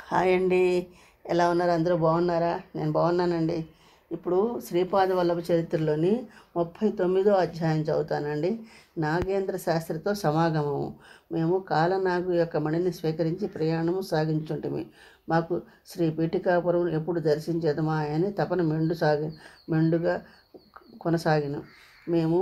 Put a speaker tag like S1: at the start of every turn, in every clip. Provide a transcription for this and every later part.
S1: Hi అండి. ఎలా ఉన్నారు? అందరూ బాగున్నారా? నేను బాగున్నానండి. ఇప్పుడు శ్రీపాద వల్లభ చరిత్రలోని 39వ అధ్యాయం చదువుతానండి. నాగేంద్ర శాస్త్రితో సమాగమము. మేము కాలనాగు యొక్క మణిని స్వీకరించి ప్రయాణము సాగించుంటిమి. మాకు శ్రీ పీఠికాపురం ఎప్పుడు దర్శించేదమా అని తపన మెండుగా కొనసాగిన మేము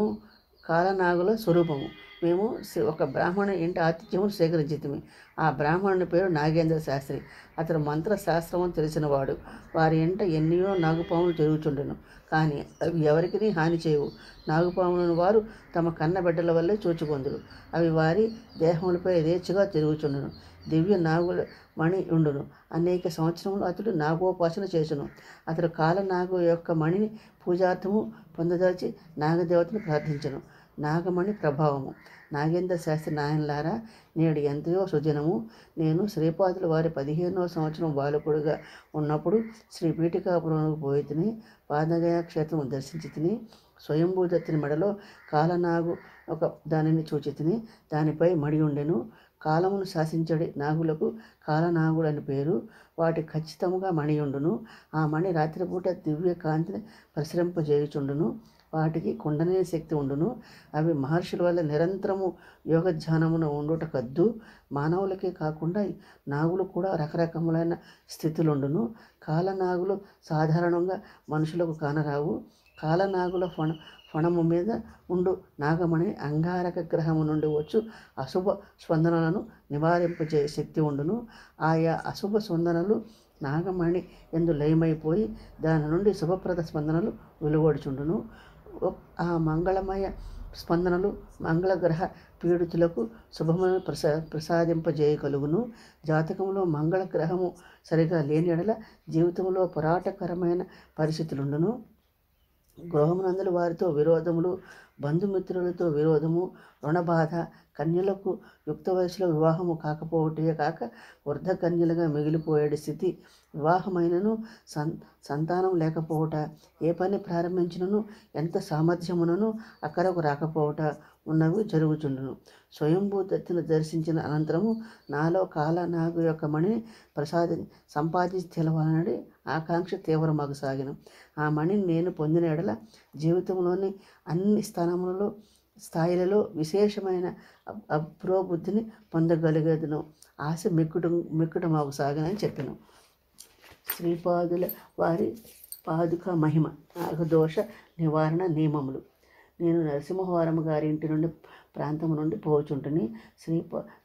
S1: కాలనాగుల స్వరూపము. మేము ఒక బ్రాహ్మణ ఇంటి ఆతిథ్యము స్వీకరించితిమి. ఆ బ్రాహ్మణుని పేరు నాగేంద్ర శాస్త్రి. అతడు మంత్రశాస్త్రము తెలిసినవాడు. వారి ఇంట ఎన్నో నాగుపాములు తిరుగుచుండెను, కానీ అవి ఎవరికి హాని చేయవు. నాగుపాములను వారు తమ కన్నబిడ్డల వల్లే చూచుకొందురు. అవి వారి దేహములపై యథేచ్ఛగా తిరుగుచుండును. దివ్య నాగుల మణి ఉండును. అనేక సంవత్సరములు అతడు నాగోపాసన చేసును. అతడు కాలనాగు యొక్క మణిని పూజార్థము పొందదలిచి నాగదేవతను ప్రార్థించను. నాగమణి ప్రభావము. నాగేంద్ర శాస్త్రి నాయనలారా, నేడు ఎంతయో సుదినము. నేను శ్రీపాదుల వారి 15వ సంవత్సరం బాలకుడిగా ఉన్నప్పుడు శ్రీ పీఠికాపురంకు పోయి తిని పాదగయ క్షేత్రము దర్శించి తిని స్వయంభూదత్తుని మెడలో కాలనాగు ఒక దానిని చూచి తిని దానిపై మడి ఉండెను. కాలమును శాసించడి నాగులకు కాలనాగుడు అని పేరు. వాటి ఖచ్చితముగా మణి ఉండును. ఆ మణి రాత్రిపూట దివ్య కాంతిని ప్రసరింపజేయుచుండును. వాటికి కుండలిని శక్తి ఉండును. అవి మహర్షుల వల్ల నిరంతరము యోగధ్యానమున ఉండుట కద్దు. మానవులకే కాకుండా నాగులు కూడా రకరకములైన స్థితులుండును. కాలనాగులు సాధారణంగా మనుషులకు కానరావు. కాలనాగుల ఫణము మీద ఉండు నాగమణి అంగారక గ్రహము నుండి వచ్చు అశుభ స్పందనలను నివారింపజే శక్తి ఉండును. ఆయా అశుభ స్పందనలు నాగమణి ఎందు లయమైపోయి దాని నుండి శుభప్రద స్పందనలు వెలువడుచుండును. ఆ మంగళమయ స్పందనలు మంగళగ్రహ పీడితులకు శుభములను ప్రసాదింపజేయగలుగును. జాతకంలో మంగళగ్రహము సరిగా లేని ఎడల జీవితంలో పోరాటకరమైన పరిస్థితులుండును. గృహమునందలి వారితో విరోధములు, బంధుమిత్రులతో విరోధము, రుణబాధ, కన్యలకు యుక్త వయసులో వివాహము కాకపోవటే కాక వృద్ధ కన్యలుగా మిగిలిపోయే స్థితి, వివాహమైనను సంతానం లేకపోవట, ఏ పని ప్రారంభించినను ఎంత సామర్థ్యమునను అక్కడకు రాకపోవట ఉన్నవి జరుగుచుండును. స్వయంభూదత్తును దర్శించిన అనంతరము నాలో కాలనాగు యొక్క మణిని సంపాదించి తెలవాలని ఆకాంక్ష తీవ్రమగసాగిన. ఆ మణిని నేను పొందిన ఎడల జీవితంలోని అన్ని స్థాయిలలో విశేషమైన అప్రోబుద్ధిని పొందగలిగేదను. ఆశ మిక్కుటమగసాగనని చెప్పాను. శ్రీపాదుల వారి పాదుక మహిమ. నాగదోష నివారణ నియమములు. నేను నరసింహవరమ గారి ఇంటి నుండి ప్రాంతము నుండి పోవచుంటుని.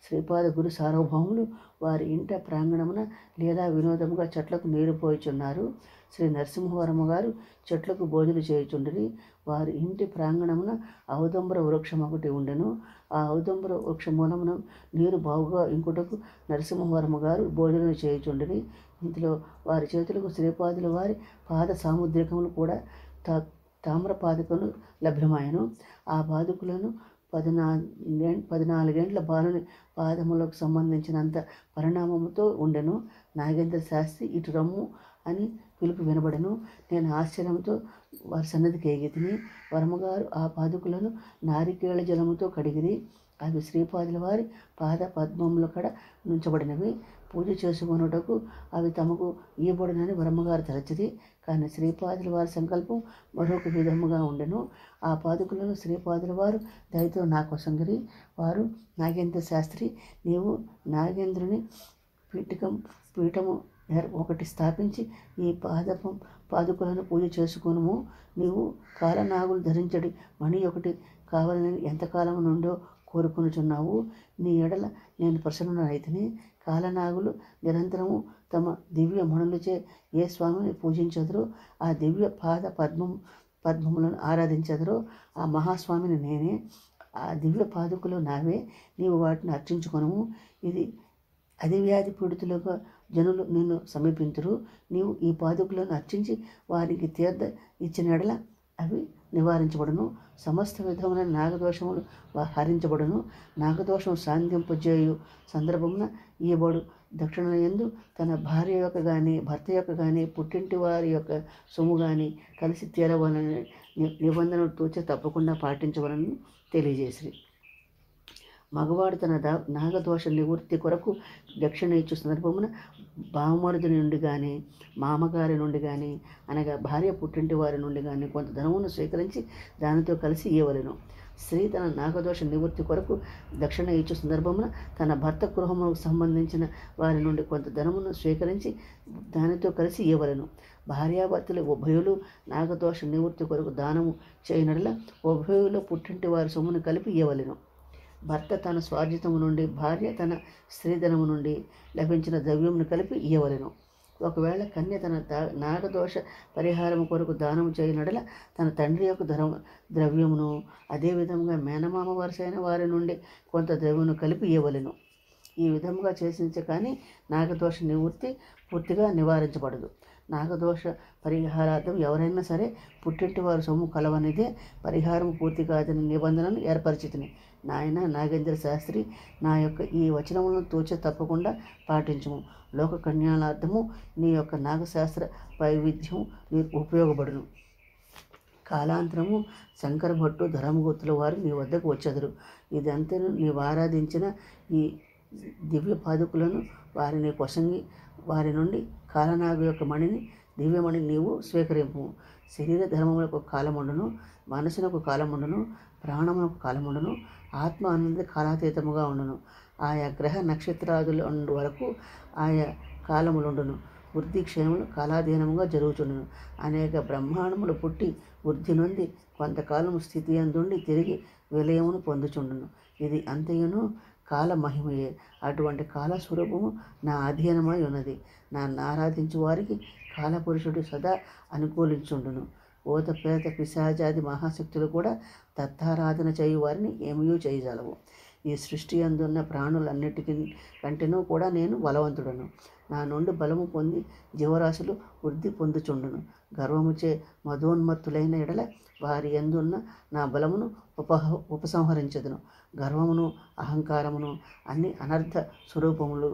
S1: శ్రీపాద గురు సార్వభౌములు వారి ఇంట ప్రాంగణమున లేదా వినోదముగా చెట్లకు నీరు పోయిచున్నారు. శ్రీ నరసింహవరమ గారు చెట్లకు భోజనం చేయుచుండిరి. వారి ఇంటి ప్రాంగణమున ఔదంబర వృక్షం ఒకటి ఉండెను. ఆ ఔదంబర వృక్ష మూలమున నీరు బావుగా ఇంకుటకు నరసింహవరమ గారు భోజనం చేయుచుండిరి. ఇందులో వారి చేతులకు శ్రీపాదుల వారి పాద సాముద్రికములు కూడా తామ్ర పాదుకను లభ్యమాయను. ఆ పాదుకులను 14 బాలుని పాదములకు సంబంధించినంత పరిణామముతో ఉండెను. నాగేంద్ర శాస్త్రి ఇటు రమ్ము అని పిలుపు వినబడెను. నేను ఆశ్చర్యంతో వారి సన్నిధికి ఎగితిని. వర్మగారు ఆ పాదుకులను నారికేళ జలముతో కడిగిరి. అవి శ్రీపాదుల వారి పాద పద్మముల కడ నుంచబడినవి. పూజ చేసుకొనుటకు అవి తమకు ఇయ్యబడినని వర్మగారు తలచిరి. కానీ శ్రీపాదుల వారి సంకల్పం మరొక విధముగా ఉండెను. ఆ పాదుకులను శ్రీపాదుల వారు దయతో నాకొసంగిరి. వారు, నాగేంద్ర శాస్త్రి, నీవు నాగేంద్రుని పీఠము ఒకటి స్థాపించి ఈ పాదుకులను పూజ చేసుకొనుము. నీవు కాలనాగులు ధరించడి మణి ఒకటి కావాలని ఎంతకాలం నుండో కోరుకొనుచున్నావు. నీ ఎడల నేను ప్రసన్నుడనైతిని. కాలనాగులు నిరంతరము తమ దివ్య మణులచే ఏ స్వామిని పూజించదురో, ఆ దివ్య పాద పద్మములను ఆరాధించదురో ఆ మహాస్వామిని నేనే. ఆ దివ్య పాదుకులు నావే. నీవు వాటిని అర్చించుకొనుము. ఇది అధివ్యాధి పీడితులుగా జనులు నిన్ను సమీపింతురు. నీవు ఈ పాదుకులను అర్చించి వారికి తీర్థ ఇచ్చిన ఎడల అవి నివారించబడును. సమస్త విధముల నాగదోషములు హరించబడును. నాగదోషం సాంధింపజేయు సందర్భమున ఇయ్యబడు దక్షిణ యందు తన భార్య యొక్క కానీ భర్త యొక్క కానీ పుట్టింటి వారి యొక్క సొమ్ము కానీ కలిసి తీరవాలని నిబంధన తూచ తప్పకుండా పాటించవాలని తెలియజేసిరి. మగవాడు తన నాగదోష నివృత్తి కొరకు దక్షిణ ఇచ్చు సందర్భమున బావమరుది నుండి కానీ, మామగారి నుండి కానీ, అనగా భార్య పుట్టింటి వారి నుండి కానీ కొంత ధనమును స్వీకరించి దానితో కలిసి ఇయ్యవలెను. స్త్రీ తన నాగదోష నివృత్తి కొరకు దక్షిణ ఇచ్చు సందర్భమున తన భర్త గృహముకు సంబంధించిన వారి నుండి కొంత ధనమును స్వీకరించి దానితో కలిసి ఇవ్వవలెను. భార్యాభర్తలు ఉభయులు నాగదోష నివృత్తి కొరకు దానము చేయనడల ఉభయులు పుట్టింటి వారి సొమ్మును కలిపి ఇవ్వవలెను. భర్త తన స్వార్జితము నుండి, భార్య తన స్త్రీధనము నుండి లభించిన ద్రవ్యమును కలిపి ఇవ్వవలెను. ఒకవేళ కన్య తన నాగదోష పరిహారము కొరకు దానము చేయనడల తన తండ్రి యొక్క ద్రవ్యమును, అదేవిధంగా మేనమామ వరుసైన వారి నుండి కొంత ద్రవ్యమును కలిపి ఇవ్వవలెను. ఈ విధముగా చేసించే కానీ నాగదోష నివృత్తి పూర్తిగా నివారించబడదు. నాగదోష పరిహారార్థం ఎవరైనా సరే పుట్టింటి వారు సొమ్ము కలవనిదే పరిహారం పూర్తి కాదని నిబంధనను ఏర్పరిచితిని. నాయన నాగేంద్ర శాస్త్రి, నా యొక్క ఈ వచనములను తూచ తప్పకుండా పాటించుము. లోక కళ్యాణార్థము నీ యొక్క నాగశాస్త్ర వైవిధ్యం నీకు ఉపయోగపడును. కాలాంతరము శంకర భట్టు ధర్మగుప్తుల వారు నీ వద్దకు వచ్చెదరు. ఇదంతను నీవు ఆరాధించిన ఈ దివ్య పాదుకులను వారిని కొసంగి వారి నుండి కాలనాగు యొక్క మణిని దివ్యమణిని నీవు స్వీకరింపు. శరీర ధర్మములకు కాలముండును, మనసునకు కాలముండును, ప్రాణమునకు కాలముండును, ఆత్మ అనేది కాలాతీతముగా ఉండును. ఆయా గ్రహ నక్షత్రాదుల వరకు ఆయా కాలములుండును. వృద్ధి క్షయములు కాలాధీనముగా జరుగుచుండును. అనేక బ్రహ్మాండములు పుట్టి వృద్ధి నొంది కొంతకాలము స్థితి అందుండి తిరిగి విలయమును పొందుచుండును. ఇది అంతయును కాల మహిమయే. అటువంటి కాలస్వరూపము నా అధీనమై ఉన్నది. నన్ను ఆరాధించు వారికి కాలపురుషుడు సదా అనుకూలించుండును. ఓత ప్రేత పిశాచాది మహాశక్తులు కూడా దత్తారాధన చేయు వారిని ఏమీ చేయజాలవు. ఈ సృష్టి అందున్న ప్రాణులన్నిటికీ కంటేనూ కూడా నేను బలవంతుడను. నా నుండి బలము పొంది జీవరాశులు వృద్ధి పొందుచుండును. గర్వముచే మధోన్మత్తులైన ఎడల వారి యందున్న నా బలమును ఉపసంహరించదును. గర్వమును అహంకారమును అన్ని అనర్థ స్వరూపములు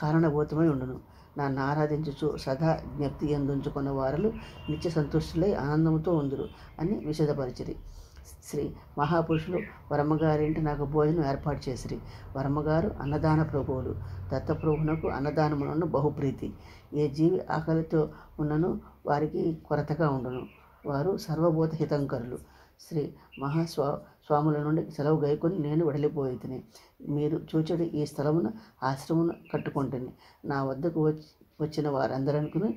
S1: కారణభూతమై ఉండును. నన్ను ఆరాధించుచు సదా జ్ఞప్తి ఎందుంచుకున్న వారులు నిత్య సంతుష్టులై ఆనందముతో ఉందురు అని విశదపరిచిరి. శ్రీ మహాపురుషులు వర్మగారింటి నాకు భోజనం ఏర్పాటు చేసిరి. వర్మగారు అన్నదాన ప్రభువులు. దత్తప్రభునకు అన్నదానములను బహుప్రీతి. ఏ జీవి ఆకలితో ఉన్నను వారికి కొరతగా ఉండును. వారు సర్వభూత హితంకరులు. శ్రీ స్వాముల నుండి సెలవు గైకొని నేను వెడలిపోయి తిని మీరు చూచడి ఈ స్థలమున ఆశ్రమును కట్టుకుంటుని. నా వద్దకు వచ్చిన వారందరనుకుని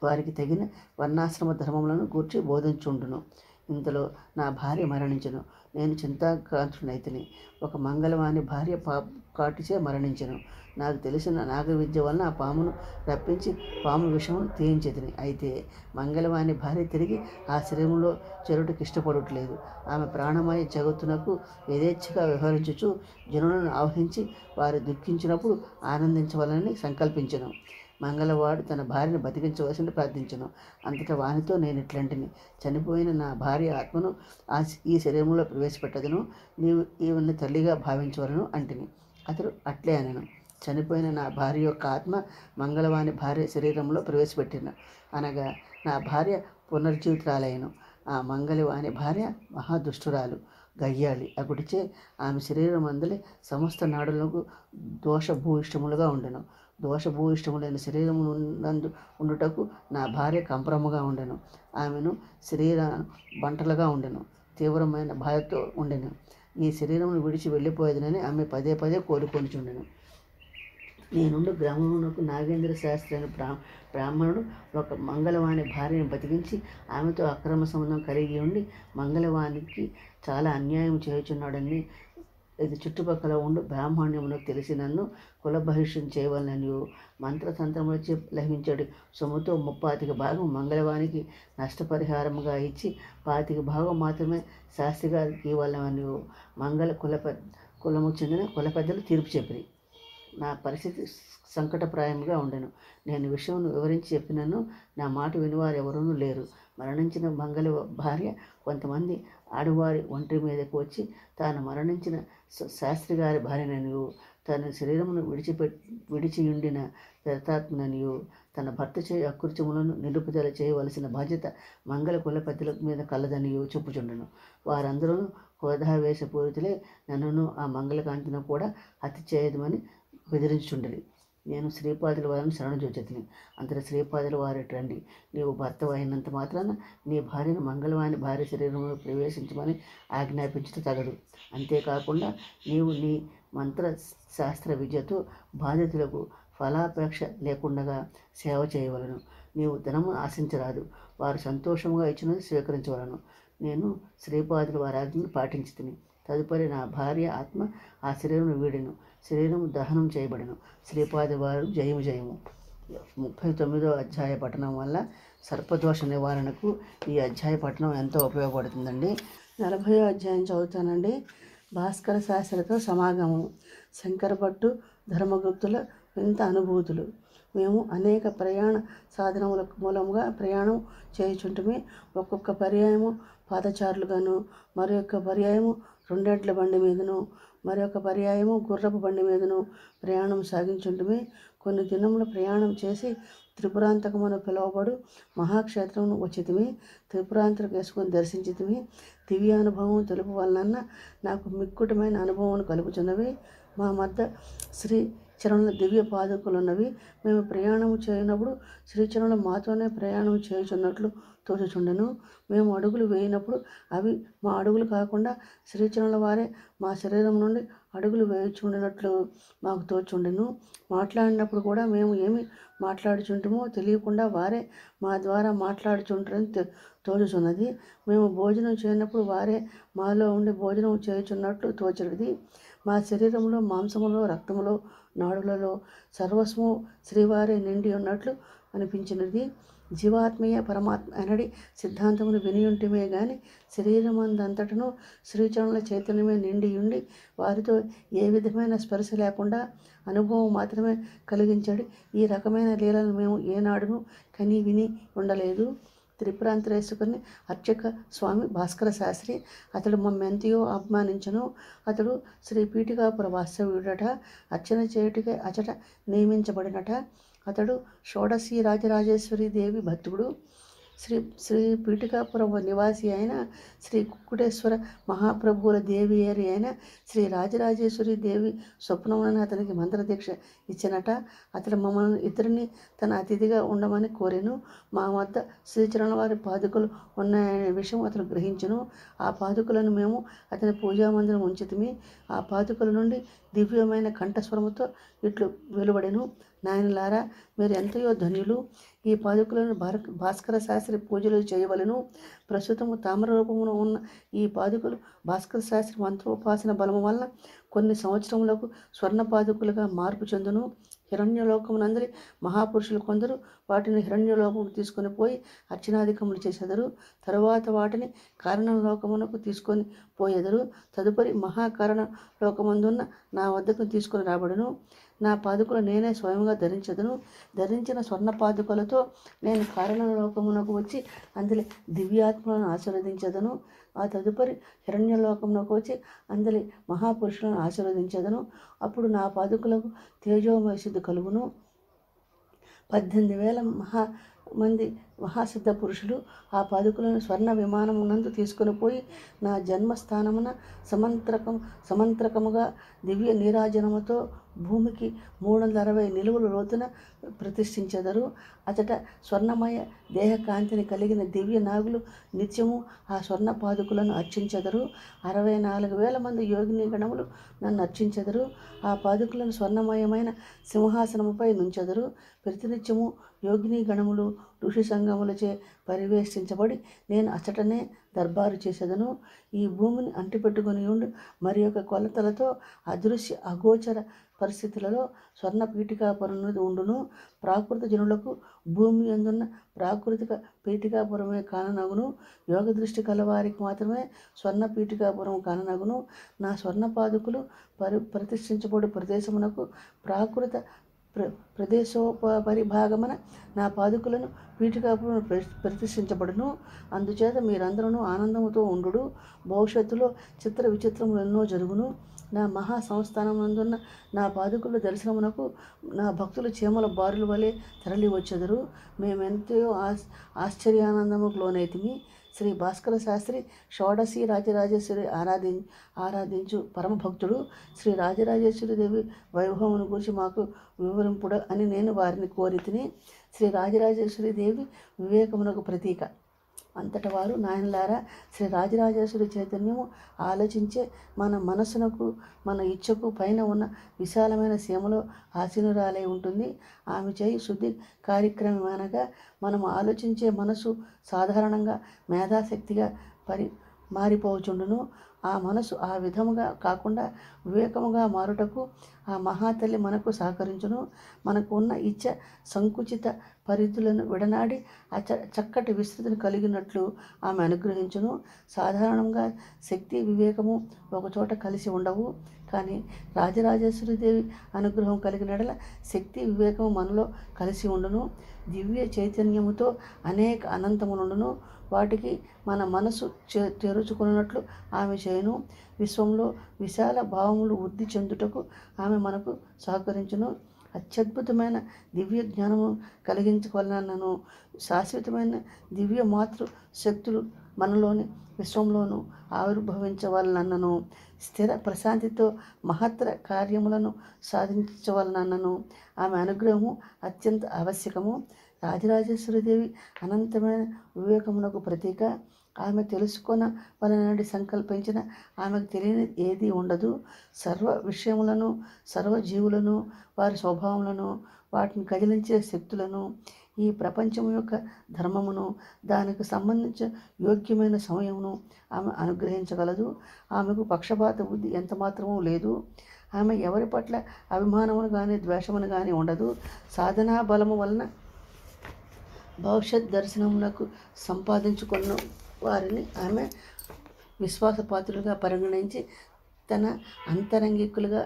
S1: వారికి తగిన వర్ణాశ్రమ ధర్మములను గూర్చి బోధించుండును. ఇంతలో నా భార్య మరణించెను. నేను చింతాక్రాంతుడనైతిని. ఒక మంగళవాని భార్య కాటిచే మరణించెను. నాకు తెలిసిన నాగవిద్య వలన ఆ పామును రప్పించి పాము విషమును తీయించేదిని. అయితే మంగళవాని భార్య తిరిగి ఆ శరీరంలో చెరుటకు ఇష్టపడట్లేదు. ఆమె ప్రాణమయ జగత్తునకు యథేచ్ఛగా వ్యవహరించుచు జనులను ఆవహించి వారు దుఃఖించినప్పుడు ఆనందించవాలని సంకల్పించెను. మంగళవాడు తన భార్యను బతికించవలసిన ప్రార్థించెను. అంతటా వానితో నేను ఇట్లాంటిని, చనిపోయిన నా భార్య ఆత్మను ఈ శరీరంలో ప్రవేశపెట్టదును, నీవు ఈవెన్ని తల్లిగా భావించవలను అంటిని. అతడు అట్లే అనెను. చనిపోయిన నా భార్య యొక్క ఆత్మ మంగళవాని భార్య శరీరంలో ప్రవేశపెట్టిన అనగా నా భార్య పునర్జీవితురాలైన. ఆ మంగళవాని భార్య మహాదుష్టురాలు, గయ్యాళి. అగుటిచే ఆమె శరీరం అందలి సమస్త నాడులకు దోషభూయిష్టములుగా ఉండెను. దోషభూయిష్టములైన శరీరము నందు ఉండుటకు నా భార్య కంపరముగా ఉండెను. ఆమెను శరీర బంటలుగా ఉండెను. తీవ్రమైన బాధతో ఉండెను. ఈ శరీరమును విడిచి వెళ్ళిపోయేదనని ఆమె పదే పదే కోరుకొనిచుండెను. నేనుండు గ్రామమునకు నాగేంద్ర శాస్త్రి అనే బ్రాహ్మణుడు ఒక మంగళవాణి భార్యను బతికించి ఆమెతో అక్రమ సంబంధం కలిగి ఉండి మంగళవానికి చాలా అన్యాయం చేయుచున్నాడని ఇది చుట్టుపక్కల ఉండు బ్రాహ్మణ్యమునకు తెలిసి నన్ను కులబహిష్యం చేయవలనని మంత్రతంత్రములచే లభించడి సొమ్ముతో 35 భాగం మంగళవానికి నష్టపరిహారముగా ఇచ్చి 25 భాగం మాత్రమే శాస్త్రి గారికి ఇవ్వాలని మంగళ కులము చెందిన కుల పెద్దలు తీర్పు చెప్పిరి. నా పరిస్థితి సంకటప్రాయంగా ఉండెను. నేను విషయమును వివరించి చెప్పినను నా మాట వినివారు ఎవరూ లేరు. మరణించిన మంగళ భార్య కొంతమంది ఆడవారి ఒంటి మీదకు వచ్చి తాను మరణించిన శాస్త్రి గారి భార్యననియు తన శరీరమును విడిచియుండిన దత్తాత్మననియు తన భర్త చేయ అకృత్యములను నిలుపుదల చేయవలసిన బాధ్యత మంగళ కుల పెద్దల మీద కలదనియు చెప్పుచుండెను. వారందరూ క్రోధావేశపూరితులై నన్నును ఆ మంగళకాంతిని కూడా హత్య చేయదమని బెదిరించుండెను. నేను శ్రీపాదుల వారిని శరణుజొచ్చితిని. అంతటి శ్రీపాదుల వారిటి రండి, నీవు భర్త అయినంత మాత్రాన నీ భార్యను మంగళవాని భార్య శరీరంలో ప్రవేశించమని ఆజ్ఞాపించట తగదు. అంతేకాకుండా నీవు నీ మంత్ర శాస్త్ర విద్యతో బాధితులకు ఫలాపేక్ష లేకుండా సేవ చేయవలను. నీవు ధనము ఆశించరాదు, వారు సంతోషముగా ఇచ్చినది స్వీకరించవలను. నేను శ్రీపాదుల వారి ఆజ్ఞను పాటించితిని. తదుపరి నా భార్య ఆత్మ ఆ శరీరమును వీడెను, శరీరము దహనం చేయబడెను. శ్రీపాదుల వారు జయము జయము. 39వ అధ్యాయ పఠనం వల్ల సర్పదోష నివారణకు ఈ అధ్యాయ పఠనం ఎంతో ఉపయోగపడుతుందండి. 40వ అధ్యాయం చదువుతానండి. భాస్కర శాస్త్రితో సమాగమం. శంకరభట్టు ధర్మగుప్తుల వింత అనుభూతులు. మేము అనేక ప్రయాణ సాధనముల మూలముగా ప్రయాణం చేయుచుంటిమి. ఒక్కొక్క పర్యాయము పాదచారులుగాను, మరొక పర్యాయము రెండెడ్ల బండి మీదను, మరొక పర్యాయము గుర్రపు బండి మీదను ప్రయాణం సాగించుంటిమి. కొన్ని దినముల ప్రయాణం చేసి త్రిపురాంతకమును పిలువబడు మహాక్షేత్రమును వచ్చితిమి. త్రిపురాంతకేసుకుని దర్శించితిమి. దివ్యానుభవం తెలుపు వలన నాకు మిక్కుటమైన అనుభవం కలుగుచున్నవి. మా మధ్య శ్రీచరణుల దివ్య పాదుకలున్నవి. మేము ప్రయాణము చేయనప్పుడు శ్రీచరణులు మాతోనే ప్రయాణం చేయుచున్నట్లు తోచుచుండెను. మేము అడుగులు వేయినప్పుడు అవి మా అడుగులు కాకుండా శ్రీచరణుల వారే మా శరీరం నుండి అడుగులు వేయుచుండినట్లు మాకు తోచుండెను. మాట్లాడినప్పుడు కూడా మేము ఏమి మాట్లాడుచుంటమో తెలియకుండా వారే మా ద్వారా మాట్లాడుచుంటారని తోచుచున్నది. మేము భోజనం చేయనప్పుడు వారే మాలో ఉండి భోజనం చేయుచున్నట్లు తోచినది. మా శరీరంలో మాంసములో రక్తములో నాడులలో సర్వస్వము శ్రీవారే నిండి ఉన్నట్లు అనిపించినది. జీవాత్మీయ పరమాత్మ అనడి సిద్ధాంతమును వినియుంటిమే గాని శరీరమందంతటను శ్రీచరణుల చైతన్యమే నిండి ఉండి వారితో ఏ విధమైన స్పర్శ లేకుండా అనుభవం మాత్రమే కలిగించడి ఈ రకమైన లీలను మేము ఏనాడును కని విని ఉండలేదు. త్రిపురాంతరేశ్వరుని అర్చక స్వామి భాస్కర శాస్త్రి. అతడు మమ్మెంతయో అభిమానించను. అతడు శ్రీ పీఠికాపుర వాస్తవ్యుడట. అర్చన చేయుటకే అచట నియమించబడినట. అతడు షోడశీ రాజరాజేశ్వరి దేవి భక్తుడు. శ్రీ పీఠికాపుర నివాసి అయిన శ్రీ కుక్కుటేశ్వర మహాప్రభువుల దేవియేరి అయిన శ్రీ రాజరాజేశ్వరి దేవి స్వప్నమున అతనికి మంత్రదీక్ష ఇచ్చినట. అతడు మమ్మల్ని ఇద్దరిని తన అతిథిగా ఉండమని కోరెను. మా వద్ద శ్రీచరణ వారి పాదుకలు ఉన్నాయనే విషయం అతను గ్రహించును. ఆ పాదుకలను మేము అతని పూజామందిరం ఉంచితిమి. ఆ పాదుకల నుండి దివ్యమైన కంఠస్వరముతో ఇట్లు వెలువడెను. నాయనలారా, మీరు ఎంతయో ధన్యులు. ఈ పాదుకలను భాస్కర శాస్త్రి పూజలు చేయవలను. ప్రస్తుతము తామ్ర రూపమున ఉన్న ఈ పాదుకలు భాస్కర శాస్త్రి మంత్రోపాసన బలము వలన కొన్ని సంవత్సరములకు స్వర్ణ పాదుకలుగా మార్పు చెందును. హిరణ్యలోకమునందరి మహాపురుషులు కొందరు వాటిని హిరణ్యలోకముకు తీసుకొని పోయి అర్చనాధికములు చేసెదరు. తరువాత వాటిని కారణలోకమునకు తీసుకొని పోయెదరు. తదుపరి మహాకారణ లోకమందున్న నా వద్దకు తీసుకొని రాబడును. నా పాదుకలు నేనే స్వయంగా ధరించదును. ధరించిన స్వర్ణ పాదుకలతో నేను కారణలోకమునకు వచ్చి అందులో దివ్యాత్మలను ఆశీర్వదించదను. ఆ తదుపరి హిరణ్యలోకమునకు వచ్చి అందులో మహాపురుషులను ఆశీర్వదించదను. అప్పుడు నా పాదుకలకు తేజోమయ సిద్ధి కలుగును. 18,000 మంది మహాసిద్ధ పురుషులు ఆ పాదుకలను స్వర్ణ విమానమునందు తీసుకొని పోయి నా జన్మస్థానమున సమంత్రకముగా దివ్య నీరాజనముతో భూమికి 360 నిలువుల లోతున ప్రతిష్ఠించెదరు. అచట స్వర్ణమయ దేహకాంతిని కలిగిన దివ్య నాగులు నిత్యము ఆ స్వర్ణ పాదుకులను అర్చించెదరు. 64,000 మంది యోగిని గణములు నన్ను అర్చించెదరు. ఆ పాదుకులను స్వర్ణమయమైన సింహాసనముపై నుంచెదరు. ప్రతినిత్యము యోగిని గణములు ఋషి సంగములచే పరివేష్టించబడి నేను అచటనే దర్బారు చేసేదను. ఈ భూమిని అంటిపెట్టుకుని ఉండి మరి యొక్క కొలతలతో అదృశ్య అగోచర పరిస్థితులలో స్వర్ణ పీఠికాపురమునది ఉండును. ప్రాకృత జనులకు భూమి అందున్న ప్రాకృతిక పీఠికాపురమే కాననగును. యోగ దృష్టి కలవారికి మాత్రమే స్వర్ణ పీఠికాపురం కాననగును. నా స్వర్ణ పాదుకులు ప్రతిష్ఠించబడు ప్రదేశమునకు ప్రాకృత ప్రదేశోపరిభాగమున నా పాదుకులను పీఠికాపురం ప్రతిష్ఠించబడును. అందుచేత మీరందరూ ఆనందముతో ఉండు. భవిష్యత్తులో చిత్ర విచిత్రములు ఎన్నో జరుగును. నా మహా సంస్థానమందున్న నా పాదుకుల దర్శనమునకు నా భక్తులు చీమల బారుల వలె తరలి వచ్చెదరు. మేమెంతో ఆశ్చర్యానందముకు లోనైతిమి. శ్రీ భాస్కర శాస్త్రి షోడశి రాజరాజేశ్వరి ఆరాధించు పరమభక్తుడు. శ్రీ రాజరాజేశ్వరి దేవి వైభవమును గురించి మాకు వివరింపుడు అని నేను వారిని కోరి తిని. శ్రీ రాజరాజేశ్వరి దేవి వివేకమునకు ప్రతీక. అంతట వారు, నాయనలారా, శ్రీ రాజరాజేశ్వరి చైతన్యము ఆలోచించే మన మనస్సునకు, మన ఇచ్చకు పైన ఉన్న విశాలమైన సీమలో ఆసీనురాలై ఉంటుంది. ఆమె చేయి శుద్ధి కార్యక్రమం అనగా మనం ఆలోచించే మనసు సాధారణంగా మేధాశక్తిగా మారిపోవచుండును. ఆ మనసు ఆ విధముగా కాకుండా వివేకముగా మారుటకు ఆ మహాతల్లి మనకు సహకరించును. మనకు ఉన్న ఇచ్చ సంకుచిత పరిధులను విడనాడి ఆ చక్కటి విస్తృతిని కలిగినట్లు ఆమె అనుగ్రహించును. సాధారణంగా శక్తి వివేకము ఒకచోట కలిసి ఉండవు. కానీ రాజరాజేశ్వరి దేవి అనుగ్రహం కలిగినడల శక్తి వివేకము మనలో కలిసి ఉండును. దివ్య చైతన్యముతో అనేక అనంతములుండును. వాటికి మన మనసు తెరుచుకున్నట్లు ఆమె చేయను. విశ్వంలో విశాల భావములు వృద్ధి చెందుటకు ఆమె మనకు సహకరించును. అత్యద్భుతమైన దివ్య జ్ఞానము కలిగించుకోవాలన్నను, శాశ్వతమైన దివ్య మాతృ శక్తులు మనలోని విశ్వంలోనూ ఆవిర్భవించవాలనన్నను, స్థిర ప్రశాంతితో మహత్తర కార్యములను సాధించవలనన్నను ఆమె అనుగ్రహము అత్యంత ఆవశ్యకము. రాజరాజేశ్వరిదేవి అనంతమైన వివేకమునకు ప్రతీక. ఆమె తెలుసుకొన వలనని సంకల్పించిన ఆమెకు తెలియని ఏది ఉండదు. సర్వ విషయములను, సర్వజీవులను, వారి స్వభావములను, వాటిని కదిలించే శక్తులను, ఈ ప్రపంచం యొక్క ధర్మమును, దానికి సంబంధించిన యోగ్యమైన సమయమును ఆమె అనుగ్రహించగలదు. ఆమెకు పక్షపాత బుద్ధి ఎంత మాత్రమూ లేదు. ఆమె ఎవరి పట్ల అభిమానమును కానీ ద్వేషమును కానీ ఉండదు. సాధనా బలము వలన భవిష్యత్ దర్శనమునకు సంపాదించుకున్న వారిని ఆమె విశ్వాసపాత్రులుగా పరిగణించి తన అంతరంగికులుగా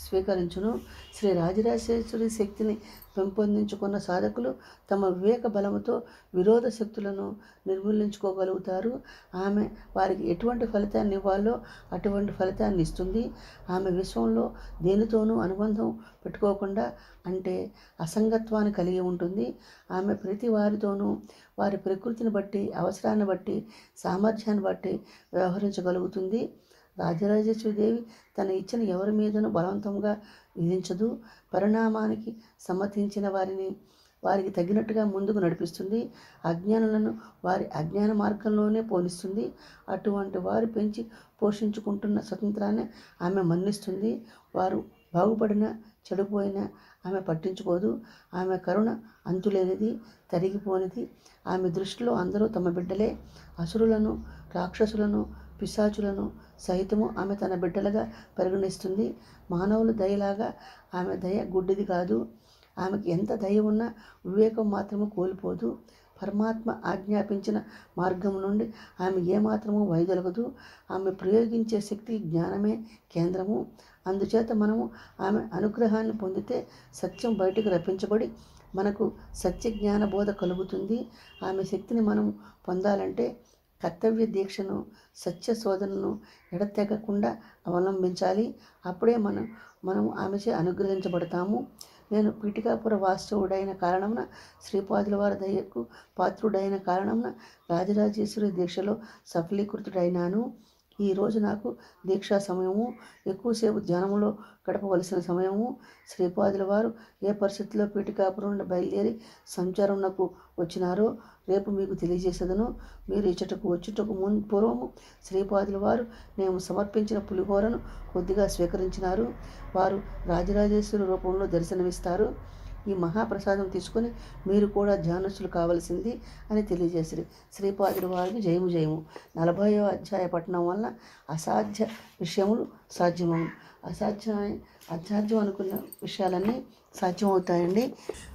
S1: స్వీకరించును. శ్రీ రాజరాజేశ్వరి శక్తిని పెంపొందించుకున్న సాధకులు తమ వివేక బలముతో విరోధ శక్తులను నిర్మూలించుకోగలుగుతారు. ఆమె వారికి ఎటువంటి ఫలితాన్ని ఇవ్వాలో అటువంటి ఫలితాన్ని ఇస్తుంది. ఆమె విశ్వంలో దేనితోనూ అనుబంధం పెట్టుకోకుండా, అంటే అసంగత్వాన్ని కలిగి ఉంటుంది. ఆమె ప్రతి వారితోనూ వారి ప్రకృతిని బట్టి, అవసరాన్ని బట్టి, సామర్థ్యాన్ని బట్టి వ్యవహరించగలుగుతుంది. రాజరాజేశ్వరి దేవి తన ఇచ్చను ఎవరి మీదను బలవంతంగా విధించదు. పరిణామానికి సమ్మతించిన వారికి తగినట్టుగా ముందుకు నడిపిస్తుంది. అజ్ఞానులను వారి అజ్ఞాన మార్గంలోనే పోనిస్తుంది. అటువంటి వారు పెంచి పోషించుకుంటున్న స్వతంత్రాన్ని ఆమె మన్నిస్తుంది. వారు బాగుపడిన చెడిపోయినా ఆమె పట్టించుకోదు. ఆమె కరుణ అంతులేనిది, తరిగిపోనిది. ఆమె దృష్టిలో అందరూ తమ బిడ్డలే. అసురులను, రాక్షసులను, పిశాచులను సైతము ఆమె తన బిడ్డలుగా పరిగణిస్తుంది. మానవుల దయలాగా ఆమె దయ గుడ్డిది కాదు. ఆమెకి ఎంత దయ ఉన్నా వివేకం మాత్రము కోల్పోదు. పరమాత్మ ఆజ్ఞాపించిన మార్గం నుండి ఆమె ఏమాత్రము వైదొలగదు. ఆమె ప్రయోగించే శక్తి జ్ఞానమే కేంద్రము. అందుచేత మనము ఆమె అనుగ్రహాన్ని పొందితే సత్యం బయటకు రప్పించబడి మనకు సత్య జ్ఞాన బోధ కలుగుతుంది. ఆమె శక్తిని మనం పొందాలంటే కర్తవ్య దీక్షను, సత్య శోధనను ఎడతెగకుండా అవలంబించాలి. అప్పుడే మనము ఆమెచే అనుగ్రహించబడతాము. నేను పీఠికాపుర వాస్తవుడైన కారణమున, శ్రీపాదుల వారి దయకు పాత్రుడైన కారణమున రాజరాజేశ్వరి దీక్షలో సఫలీకృతుడైనాను. ఈరోజు నాకు దీక్షా సమయము, ఎక్కువసేపు ధ్యానములో గడపవలసిన సమయము. శ్రీపాదుల వారు ఏ పరిస్థితుల్లో పీఠికాపురం నుండి బయలుదేరి సంచారంకు వచ్చినారో రేపు మీకు తెలియజేసేదను. మీరు ఇచ్చటకు వచ్చుటకు పూర్వము శ్రీపాదుల వారు మేము సమర్పించిన పులిహోరను కొద్దిగా స్వీకరించినారు. వారు రాజరాజేశ్వరి రూపంలో దర్శనమిస్తారు. ఈ మహాప్రసాదం తీసుకొని మీరు కూడా ధ్యానస్తులు కావలసింది అని తెలియజేసిరి. శ్రీపాదుల వారికి జయము జయము. 40వ అధ్యాయ పఠనం వలన అసాధ్య విషయములు సాధ్యమవు. అసాధ్యం అనుకున్న విషయాలన్నీ సాధ్యమవుతాయండి.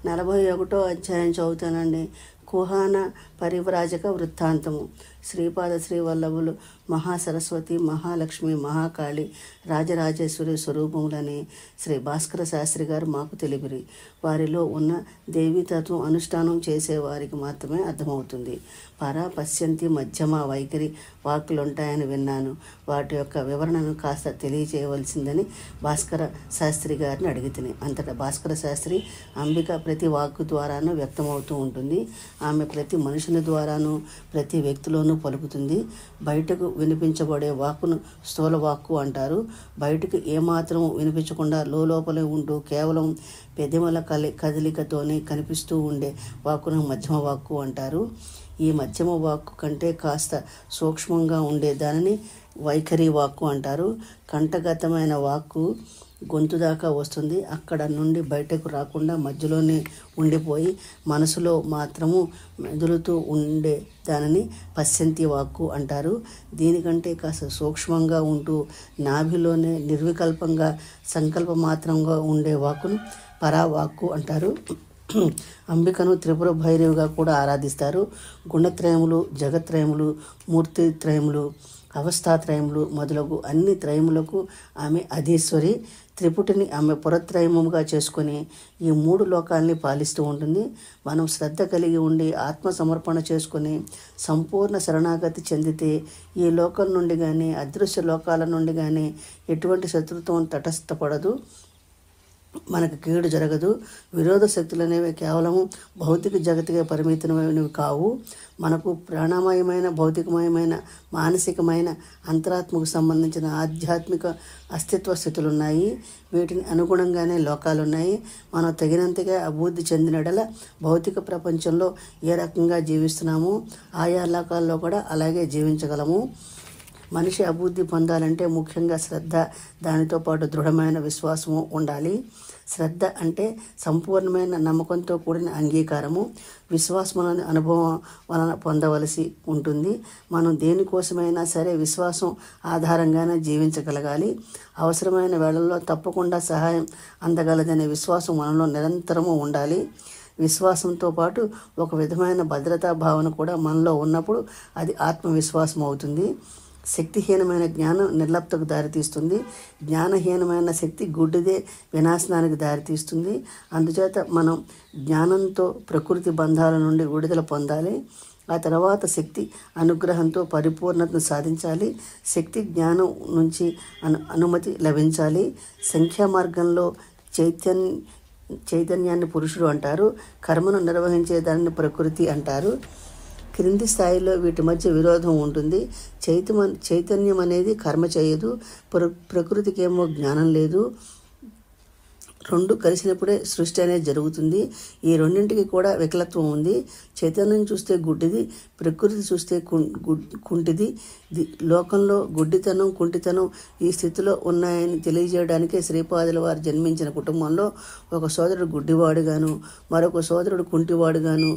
S1: 41వ అధ్యాయం చదువుతానండి. కుహాన పరివ్రాజక వృత్తాంతము. శ్రీపాద శ్రీవల్లభులు మహాసరస్వతి, మహాలక్ష్మి, మహాకాళి, రాజరాజేశ్వరి స్వరూపములని శ్రీ భాస్కర శాస్త్రి గారు మాకు తెలిపిరి. వారిలో ఉన్న దేవీతత్వం అనుష్ఠానం చేసేవారికి మాత్రమే అర్థమవుతుంది. పరా పశ్యంతి మధ్యమ వైఖరి వాక్కులుంటాయని విన్నాను. వాటి యొక్క వివరణను కాస్త తెలియచేయవలసిందని భాస్కర శాస్త్రి గారిని అడిగితిని. అంతటా భాస్కర శాస్త్రి అంబిక ప్రతి వాక్కు ద్వారాను వ్యక్తమవుతూ ఉంటుంది. ఆమె ప్రతి మనుషుని ద్వారాను ప్రతి వ్యక్తిలోనూ పలుకుతుంది. బయటకు వినిపించబడే వాక్కును స్థూల వాక్కు అంటారు. బయటకు ఏమాత్రం వినిపించకుండా లోపలే ఉంటూ కేవలం పెదవుల కదలికతోనే కనిపిస్తూ ఉండే వాక్కును మధ్యమ వాక్కు అంటారు. ఈ మధ్యమ వాక్కు కంటే కాస్త సూక్ష్మంగా ఉండే దానిని వైఖరి వాక్కు అంటారు. కంఠగతమైన వాక్కు గొంతు దాకా వస్తుంది. అక్కడ నుండి బయటకు రాకుండా మధ్యలోనే ఉండిపోయి మనసులో మాత్రము మెదులుతూ ఉండే దానిని పశ్చంతి వాక్కు అంటారు. దీనికంటే కాస్త సూక్ష్మంగా ఉంటూ నాభిలోనే నిర్వికల్పంగా సంకల్ప మాత్రంగా ఉండే వాక్కును పరావాక్కు అంటారు. అంబికను త్రిపుర భైరవిగా కూడా ఆరాధిస్తారు. గుణత్రయములు, జగత్రయములు, మూర్తిత్రయములు, అవస్థాత్రయములు మొదలగు అన్ని త్రయములకు ఆమె అధీశ్వరి. త్రిపుటిని ఆమె పురత్రయముగా చేసుకొని ఈ 3 లోకాల్ని పాలిస్తూ ఉంటుంది. మనం శ్రద్ధ కలిగి ఉండి ఆత్మ సమర్పణ చేసుకొని సంపూర్ణ శరణాగతి చెందితే ఈ లోకం నుండి కానీ అదృశ్య లోకాల నుండి కానీ ఎటువంటి శత్రుత్వం తటస్థపడదు, మనకు కీడు జరగదు. విరోధ శక్తులు అనేవి కేవలము భౌతిక జగత్తుగా పరిమితమైనవి కావు. మనకు ప్రాణమయమైన, భౌతికమయమైన, మానసికమైన, అంతరాత్మకు సంబంధించిన ఆధ్యాత్మిక అస్తిత్వ స్థితులు ఉన్నాయి. వీటిని అనుగుణంగానే లోకాలు ఉన్నాయి. మనం తగినంతగా అభివృద్ధి చెందినడల భౌతిక ప్రపంచంలో ఏ రకంగా జీవిస్తున్నామో ఆయా లోకాల్లో కూడా అలాగే జీవించగలము. మనిషి అభివృద్ధి పొందాలంటే ముఖ్యంగా శ్రద్ధ, దానితో పాటు దృఢమైన విశ్వాసము ఉండాలి. శ్రద్ధ అంటే సంపూర్ణమైన నమ్మకంతో కూడిన అంగీకారము. విశ్వాసం అనే అనుభవం వలన పొందవలసి ఉంటుంది. మనం దేనికోసమైనా సరే విశ్వాసం ఆధారంగానే జీవించగలగాలి. అవసరమైన వేళల్లో తప్పకుండా సహాయం అందగలదనే విశ్వాసం మనలో నిరంతరము ఉండాలి. విశ్వాసంతో పాటు ఒక విధమైన భద్రతా భావన కూడా మనలో ఉన్నప్పుడు అది ఆత్మవిశ్వాసం అవుతుంది. శక్తిహీనమైన జ్ఞానం నిర్లప్తకు దారితీస్తుంది. జ్ఞానహీనమైన శక్తి గుడ్డిదే వినాశనానికి దారితీస్తుంది. అందుచేత మనం జ్ఞానంతో ప్రకృతి బంధాల నుండి విడుదల పొందాలి. ఆ తర్వాత శక్తి అనుగ్రహంతో పరిపూర్ణతను సాధించాలి. శక్తి జ్ఞానం నుంచి అనుమతి లభించాలి. సంఖ్యా మార్గంలో చైతన్యాన్ని పురుషుడు అంటారు. కర్మను నిర్వహించే దానిని ప్రకృతి అంటారు. క్రింది స్థాయిలో వీటి మధ్య విరోధం ఉంటుంది. చైతన్యం అనేది కర్మ చేయదు, ప్రకృతికి ఏమో జ్ఞానం లేదు. 2 కలిసినప్పుడే సృష్టి అనేది జరుగుతుంది. ఈ రెండింటికి కూడా వికలత్వం ఉంది. చైతన్యం చూస్తే గుడ్డిది, ప్రకృతి చూస్తే కుంటిది. లోకంలో గుడ్డితనం, కుంటితనం ఈ స్థితిలో ఉన్నాయని తెలియజేయడానికే శ్రీపాదుల వారు జన్మించిన కుటుంబంలో ఒక సోదరుడు గుడ్డివాడుగాను, మరొక సోదరుడు కుంటివాడుగాను.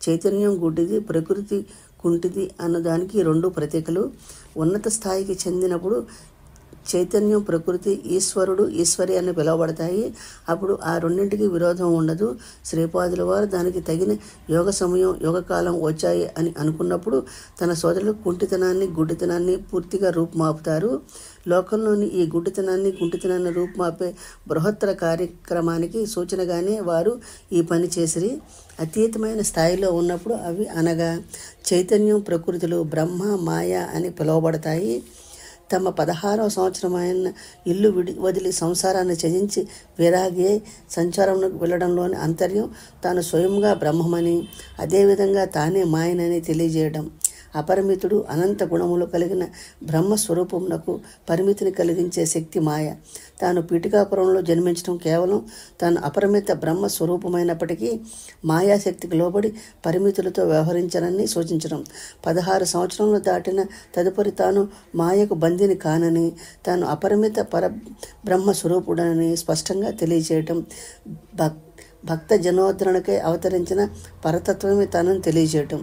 S1: చైతన్యం గుడ్డిది, ప్రకృతి కుంటిది అన్నదానికి 2 ప్రతీకలు. ఉన్నత స్థాయికి చెందినప్పుడు చైతన్యం, ప్రకృతి, ఈశ్వరుడు, ఈశ్వరి అని పిలువబడతాయి. అప్పుడు ఆ రెండింటికి విరోధం ఉండదు. శ్రీపాదుల వారు దానికి తగిన యోగ సమయం, యోగకాలం వచ్చాయి అని అనుకున్నప్పుడు తన సోదరులు కుంటితనాన్ని, గుడ్డితనాన్ని పూర్తిగా రూపుమాపుతారు. లోకంలోని ఈ గుడ్డితనాన్ని, కుంటితనాన్ని రూపుమాపే బృహత్తర కార్యక్రమానికి సూచనగానే వారు ఈ పని చేసిరి. అతీతమైన స్థాయిలో ఉన్నప్పుడు అవి అనగా చైతన్యం, ప్రకృతులు బ్రహ్మ, మాయ అని పిలువబడతాయి. తమ 16వ సంవత్సరమైన ఇల్లు వదిలి సంసారాన్ని త్యజించి విరాగి సంచారంలోకి వెళ్ళడంలోని అంతర్యం తాను స్వయంగా బ్రహ్మమని, అదేవిధంగా తానే మాయనని తెలియజేయడం. అపరిమితుడు, అనంత గుణములు కలిగిన బ్రహ్మస్వరూపమునకు పరిమితిని కలిగించే శక్తి మాయ. తాను పీఠికాపురంలో జన్మించడం కేవలం తాను అపరిమిత బ్రహ్మస్వరూపమైనప్పటికీ మాయాశక్తికి లోబడి పరిమితులతో వ్యవహరించనని సూచించడం. 16 సంవత్సరములు దాటిన తదుపరి తాను మాయకు బందీని కానని, తాను అపరిమిత బ్రహ్మస్వరూపుడని స్పష్టంగా తెలియజేయటం. భక్త జనోద్ధరణకై అవతరించిన పరతత్వమే తనని తెలియజేయటం.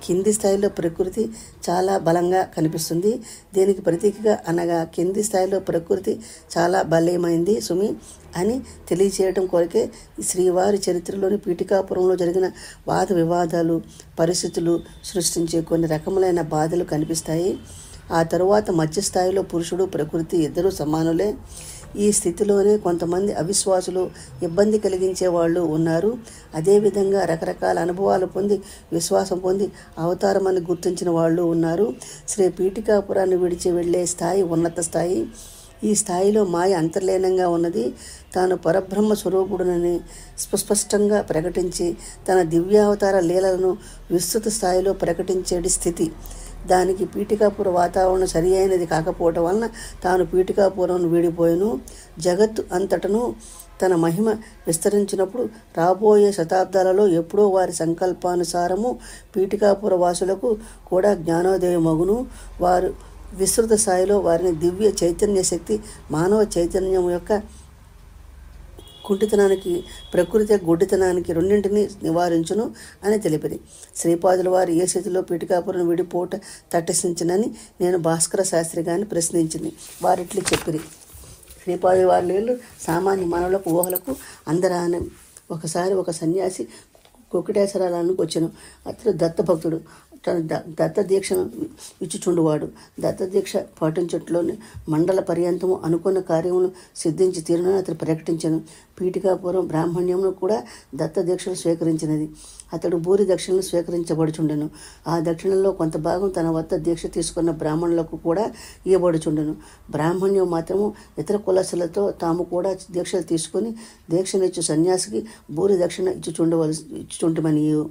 S1: కింది స్థాయిలో ప్రకృతి చాలా బలంగా కనిపిస్తుంది. దీనికి ప్రతీకగా అనగా కింది స్థాయిలో ప్రకృతి చాలా బలమైంది సుమి అని తెలియచేయడం కొరకే శ్రీవారి చరిత్రలోని పీఠికాపురంలో జరిగిన వాద వివాదాలు, పరిస్థితులు సృష్టించే కొన్ని రకములైన బాధలు కనిపిస్తాయి. ఆ తరువాత మధ్యస్థాయిలో పురుషుడు, ప్రకృతి ఇద్దరూ సమానులే. ఈ స్థితిలోనే కొంతమంది అవిశ్వాసులు, ఇబ్బంది కలిగించే వాళ్ళు ఉన్నారు. అదేవిధంగా రకరకాల అనుభవాలు పొంది విశ్వాసం పొంది అవతారమని గుర్తించిన వాళ్ళు ఉన్నారు. శ్రీ పీఠికాపురాన్ని విడిచి వెళ్ళే స్థాయి ఉన్నత స్థాయి. ఈ స్థాయిలో మాయ అంతర్లీనంగా ఉన్నది. తాను పరబ్రహ్మ స్వరూపుడునని సుస్పష్టంగా ప్రకటించి తన దివ్యావతార లీలలను విస్తృత స్థాయిలో ప్రకటించేటి స్థితి. దానికి పీఠికాపుర వాతావరణం సరి అయినది కాకపోవటం వలన తాను పీఠికాపురం వీడిపోయాను. జగత్తు అంతటను తన మహిమ విస్తరించినప్పుడు రాబోయే శతాబ్దాలలో ఎప్పుడో వారి సంకల్పానుసారము పీఠికాపుర వాసులకు కూడా జ్ఞానోదయం మగును. వారు విస్తృత స్థాయిలో వారిని దివ్య చైతన్య శక్తి మానవ చైతన్యం యొక్క కుంటితనానికి ప్రకృతి గుడ్డితనానికి రెండింటినీ నివారించును అని తెలిపింది. శ్రీపాదుల వారు ఏ స్థితిలో పీఠికాపురం విడిపోట తటస్థించినని నేను భాస్కర శాస్త్రి గారిని ప్రశ్నించింది. వారిట్లు చెప్పిరి. శ్రీపాదుల వారి నీళ్ళు సామాన్య మానవులకు ఊహలకు అందరాని. ఒకసారి ఒక సన్యాసి కొకిటేశ్వరాలకు వచ్చాను. అతడు దత్తభక్తుడు. తన దత్త దీక్షను ఇచ్చుచుండువాడు. దత్త దీక్ష పాటించట్లోని మండల పర్యంతము అనుకున్న కార్యములు సిద్ధించి తీరునని అతడు ప్రకటించాను. పీఠికాపురం బ్రాహ్మణ్యమును కూడా దత్త దీక్షలు స్వీకరించినది. అతడు భూరి దక్షిణలు స్వీకరించబడుచుండెను. ఆ దక్షిణలో కొంత భాగం తన వద్ద దీక్ష తీసుకున్న బ్రాహ్మణులకు కూడా ఇవ్వబడుచుండెను. బ్రాహ్మణ్యం మాత్రము ఇతర కులస్తులతో తాము కూడా దీక్షలు తీసుకుని దీక్షనిచ్చు సన్యాసికి భూరి దక్షిణ ఇచ్చుచుండమని.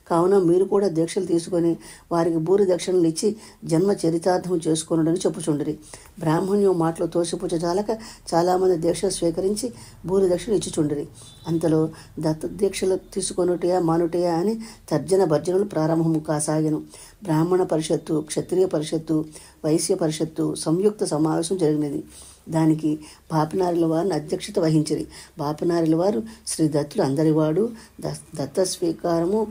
S1: కావున మీరు కూడా దీక్షలు తీసుకొని వారికి భూరి దక్షిణలు ఇచ్చి జన్మ చరితార్థం చేసుకొనుడని చెప్పుచుండిరి. బ్రాహ్మణ్యం మాటలు తోసిపుచ్చజాలక చాలామంది దీక్షలు స్వీకరించి భూరి దక్షిణ ఇచ్చుచుండిరి. అంతలో దత్త దీక్షలు తీసుకొనుటయా మానుటయా అని తర్జన భర్జనలు ప్రారంభము కాసాగెను. బ్రాహ్మణ పరిషత్తు, క్షత్రియ పరిషత్తు, వైశ్య పరిషత్తు సంయుక్త సమావేశం జరిగినది. దానికి బాపినారుల వారిని అధ్యక్షత వహించిరి. బాపినారుల వారు శ్రీ దత్తులు అందరివాడు. దత్త స్వీకారము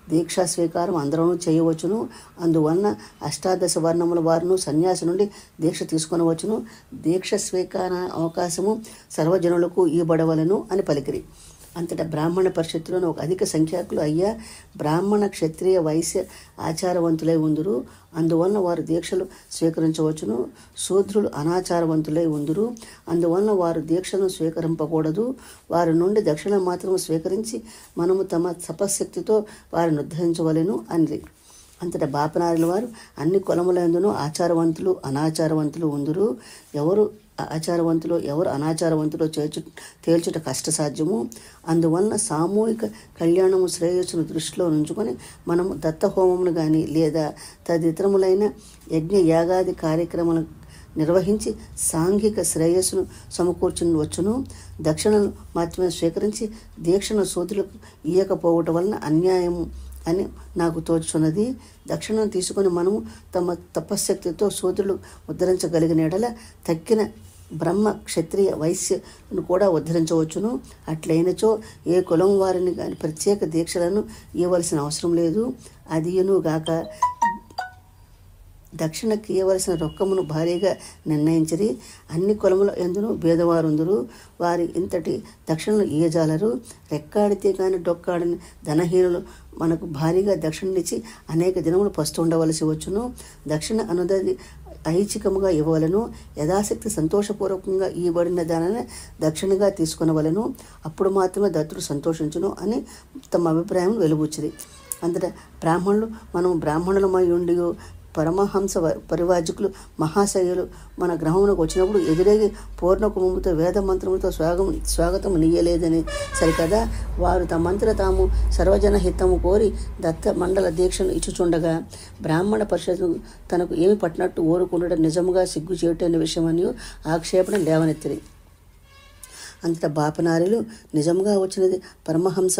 S1: దీక్షా స్వీకారం అందరూ చేయవచ్చును. అందువలన అష్టాదశ వర్ణముల వారును సన్యాసి నుండి దీక్ష తీసుకొనవచ్చును. దీక్ష స్వీకార అవకాశము సర్వజనులకు ఇవ్వబడవలను అని పలికిరి. అంతటా బ్రాహ్మణ పరిషత్తులను ఒక అధిక సంఖ్యాకులు అయ్యా బ్రాహ్మణ, క్షత్రియ, వైశ్య ఆచారవంతులై ఉందురు. అందువలన వారు దీక్షలు స్వీకరించవచ్చును. శూద్రులు అనాచారవంతులై ఉందురు. అందువలన వారు దీక్షలను స్వీకరింపకూడదు. వారి నుండి దక్షిణ మాత్రము స్వీకరించి మనము తమ తపశక్తితో వారిని ఉద్ధరించవలెను అని. అంతటా బాపనారుల వారు అన్ని కులములందునూ ఆచారవంతులు, అనాచారవంతులు ఉందురు. ఎవరు ఆచారవంతులు ఎవరు అనాచారవంతులో తేల్చుట కష్టసాధ్యము. అందువలన సామూహిక కళ్యాణము శ్రేయస్సును దృష్టిలో ఉంచుకొని మనము దత్తహోమమును కానీ లేదా తదితరములైన యజ్ఞ యాగాది కార్యక్రమాలను నిర్వహించి సాంఘిక శ్రేయస్సును సమకూర్చవచ్చును. దక్షిణను మాత్రమే స్వీకరించి దీక్షను సోదరులకు ఇయ్యకపోవటం వలన అన్యాయము అని నాకు తోచున్నది. దక్షిణను తీసుకొని మనము తమ తపశ్శక్తితో సోదరులు ఉద్ధరించగలిగిన ఎడల తక్కిన బ్రహ్మ, క్షత్రియ, వైశ్యను కూడా ఉద్ధరించవచ్చును. అట్లయినచో ఏ కులం వారిని కానీ ప్రత్యేక దీక్షలను ఇవ్వవలసిన అవసరం లేదు. అదియును గాక దక్షిణకి ఇవ్వవలసిన రొక్కమును భారీగా నిర్ణయించిరి. అన్ని కులముల ఎందును భేదవారుందురు. వారి ఇంతటి దక్షిణలు ఇయ్యజాలరు. రెక్కాడితే కానీ డొక్కాడని ధనహీనులు మనకు భారీగా దక్షిణనిచ్చి అనేక దినములు పస్తుండవలసి వచ్చును. దక్షిణ అనుదది ఐచ్ఛికముగా ఇవ్వవలను. యథాశక్తి సంతోషపూర్వకంగా ఇవ్వబడిన దానిని దక్షిణగా తీసుకునవలను. అప్పుడు మాత్రమే దత్తుడు సంతోషించును అని తమ అభిప్రాయం వెలుబుచ్చిరి. అంతటా బ్రాహ్మణులు మనం బ్రాహ్మణులమై ఉండి పరమహంస పరివాజకులు మహాశయులు మన గ్రహమునకు వచ్చినప్పుడు ఎదురేగి పూర్ణ కుంభముతో వేద మంత్రములతో స్వాగతం నీయలేదని సరికదా వారు తమంతట తాము సర్వజన హితము కోరి దత్త మండల దీక్షను ఇచ్చుచుండగా బ్రాహ్మణ పరిషత్తు తనకు ఏమి పట్టినట్టు ఊరుకుండడం నిజముగా సిగ్గు చేయటైన విషయమని ఆక్షేపణ లేవనెత్తిరి. అంతటా బాపనారులు నిజంగా వచ్చినది పరమహంస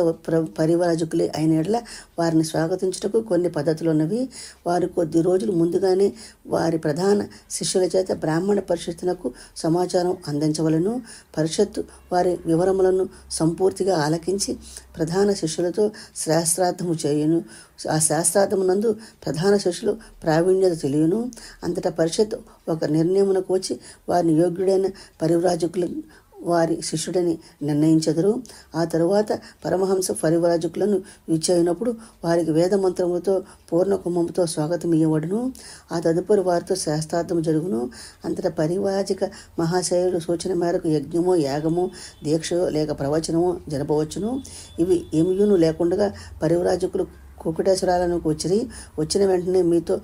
S1: పరివారజకులే అయిన ఎడల వారిని స్వాగతించుటకు కొన్ని పద్ధతులు ఉన్నవి. వారు కొద్ది రోజులు ముందుగానే వారి ప్రధాన శిష్యుల చేత బ్రాహ్మణ పరిషత్తునకు సమాచారం అందించవలను. పరిషత్తు వారి వివరములను సంపూర్తిగా ఆలకించి ప్రధాన శిష్యులతో శాస్త్రార్థము చేయును. ఆ శాస్త్రార్థమునందు ప్రధాన శిష్యులు ప్రావీణ్యత తెలియను. అంతటా పరిషత్తు ఒక నిర్ణయమునకు వచ్చి వారిని యోగ్యుడైన పరివ్రాజకులు వారి శిష్యుడని నిర్ణయించెదరు. ఆ తరువాత పరమహంస పరివ్రాజకులను విచ్చేయినప్పుడు వారికి వేదమంత్రములతో పూర్ణ కుంభముతో స్వాగతం ఇవ్వబడును. ఆ తదుపరి వారితో శాస్త్రార్థము జరుగును. అంతటా పరివ్రాజక మహాశయుడు సూచన మేరకు యజ్ఞమో, యాగమో, దీక్షయో లేక ప్రవచనమో జరపవచ్చును. ఇవి ఏమియును లేకుండా పరివ్రాజకులు కుకుటేశ్వరాలను వచ్చిరి. వచ్చిన వెంటనే మీతో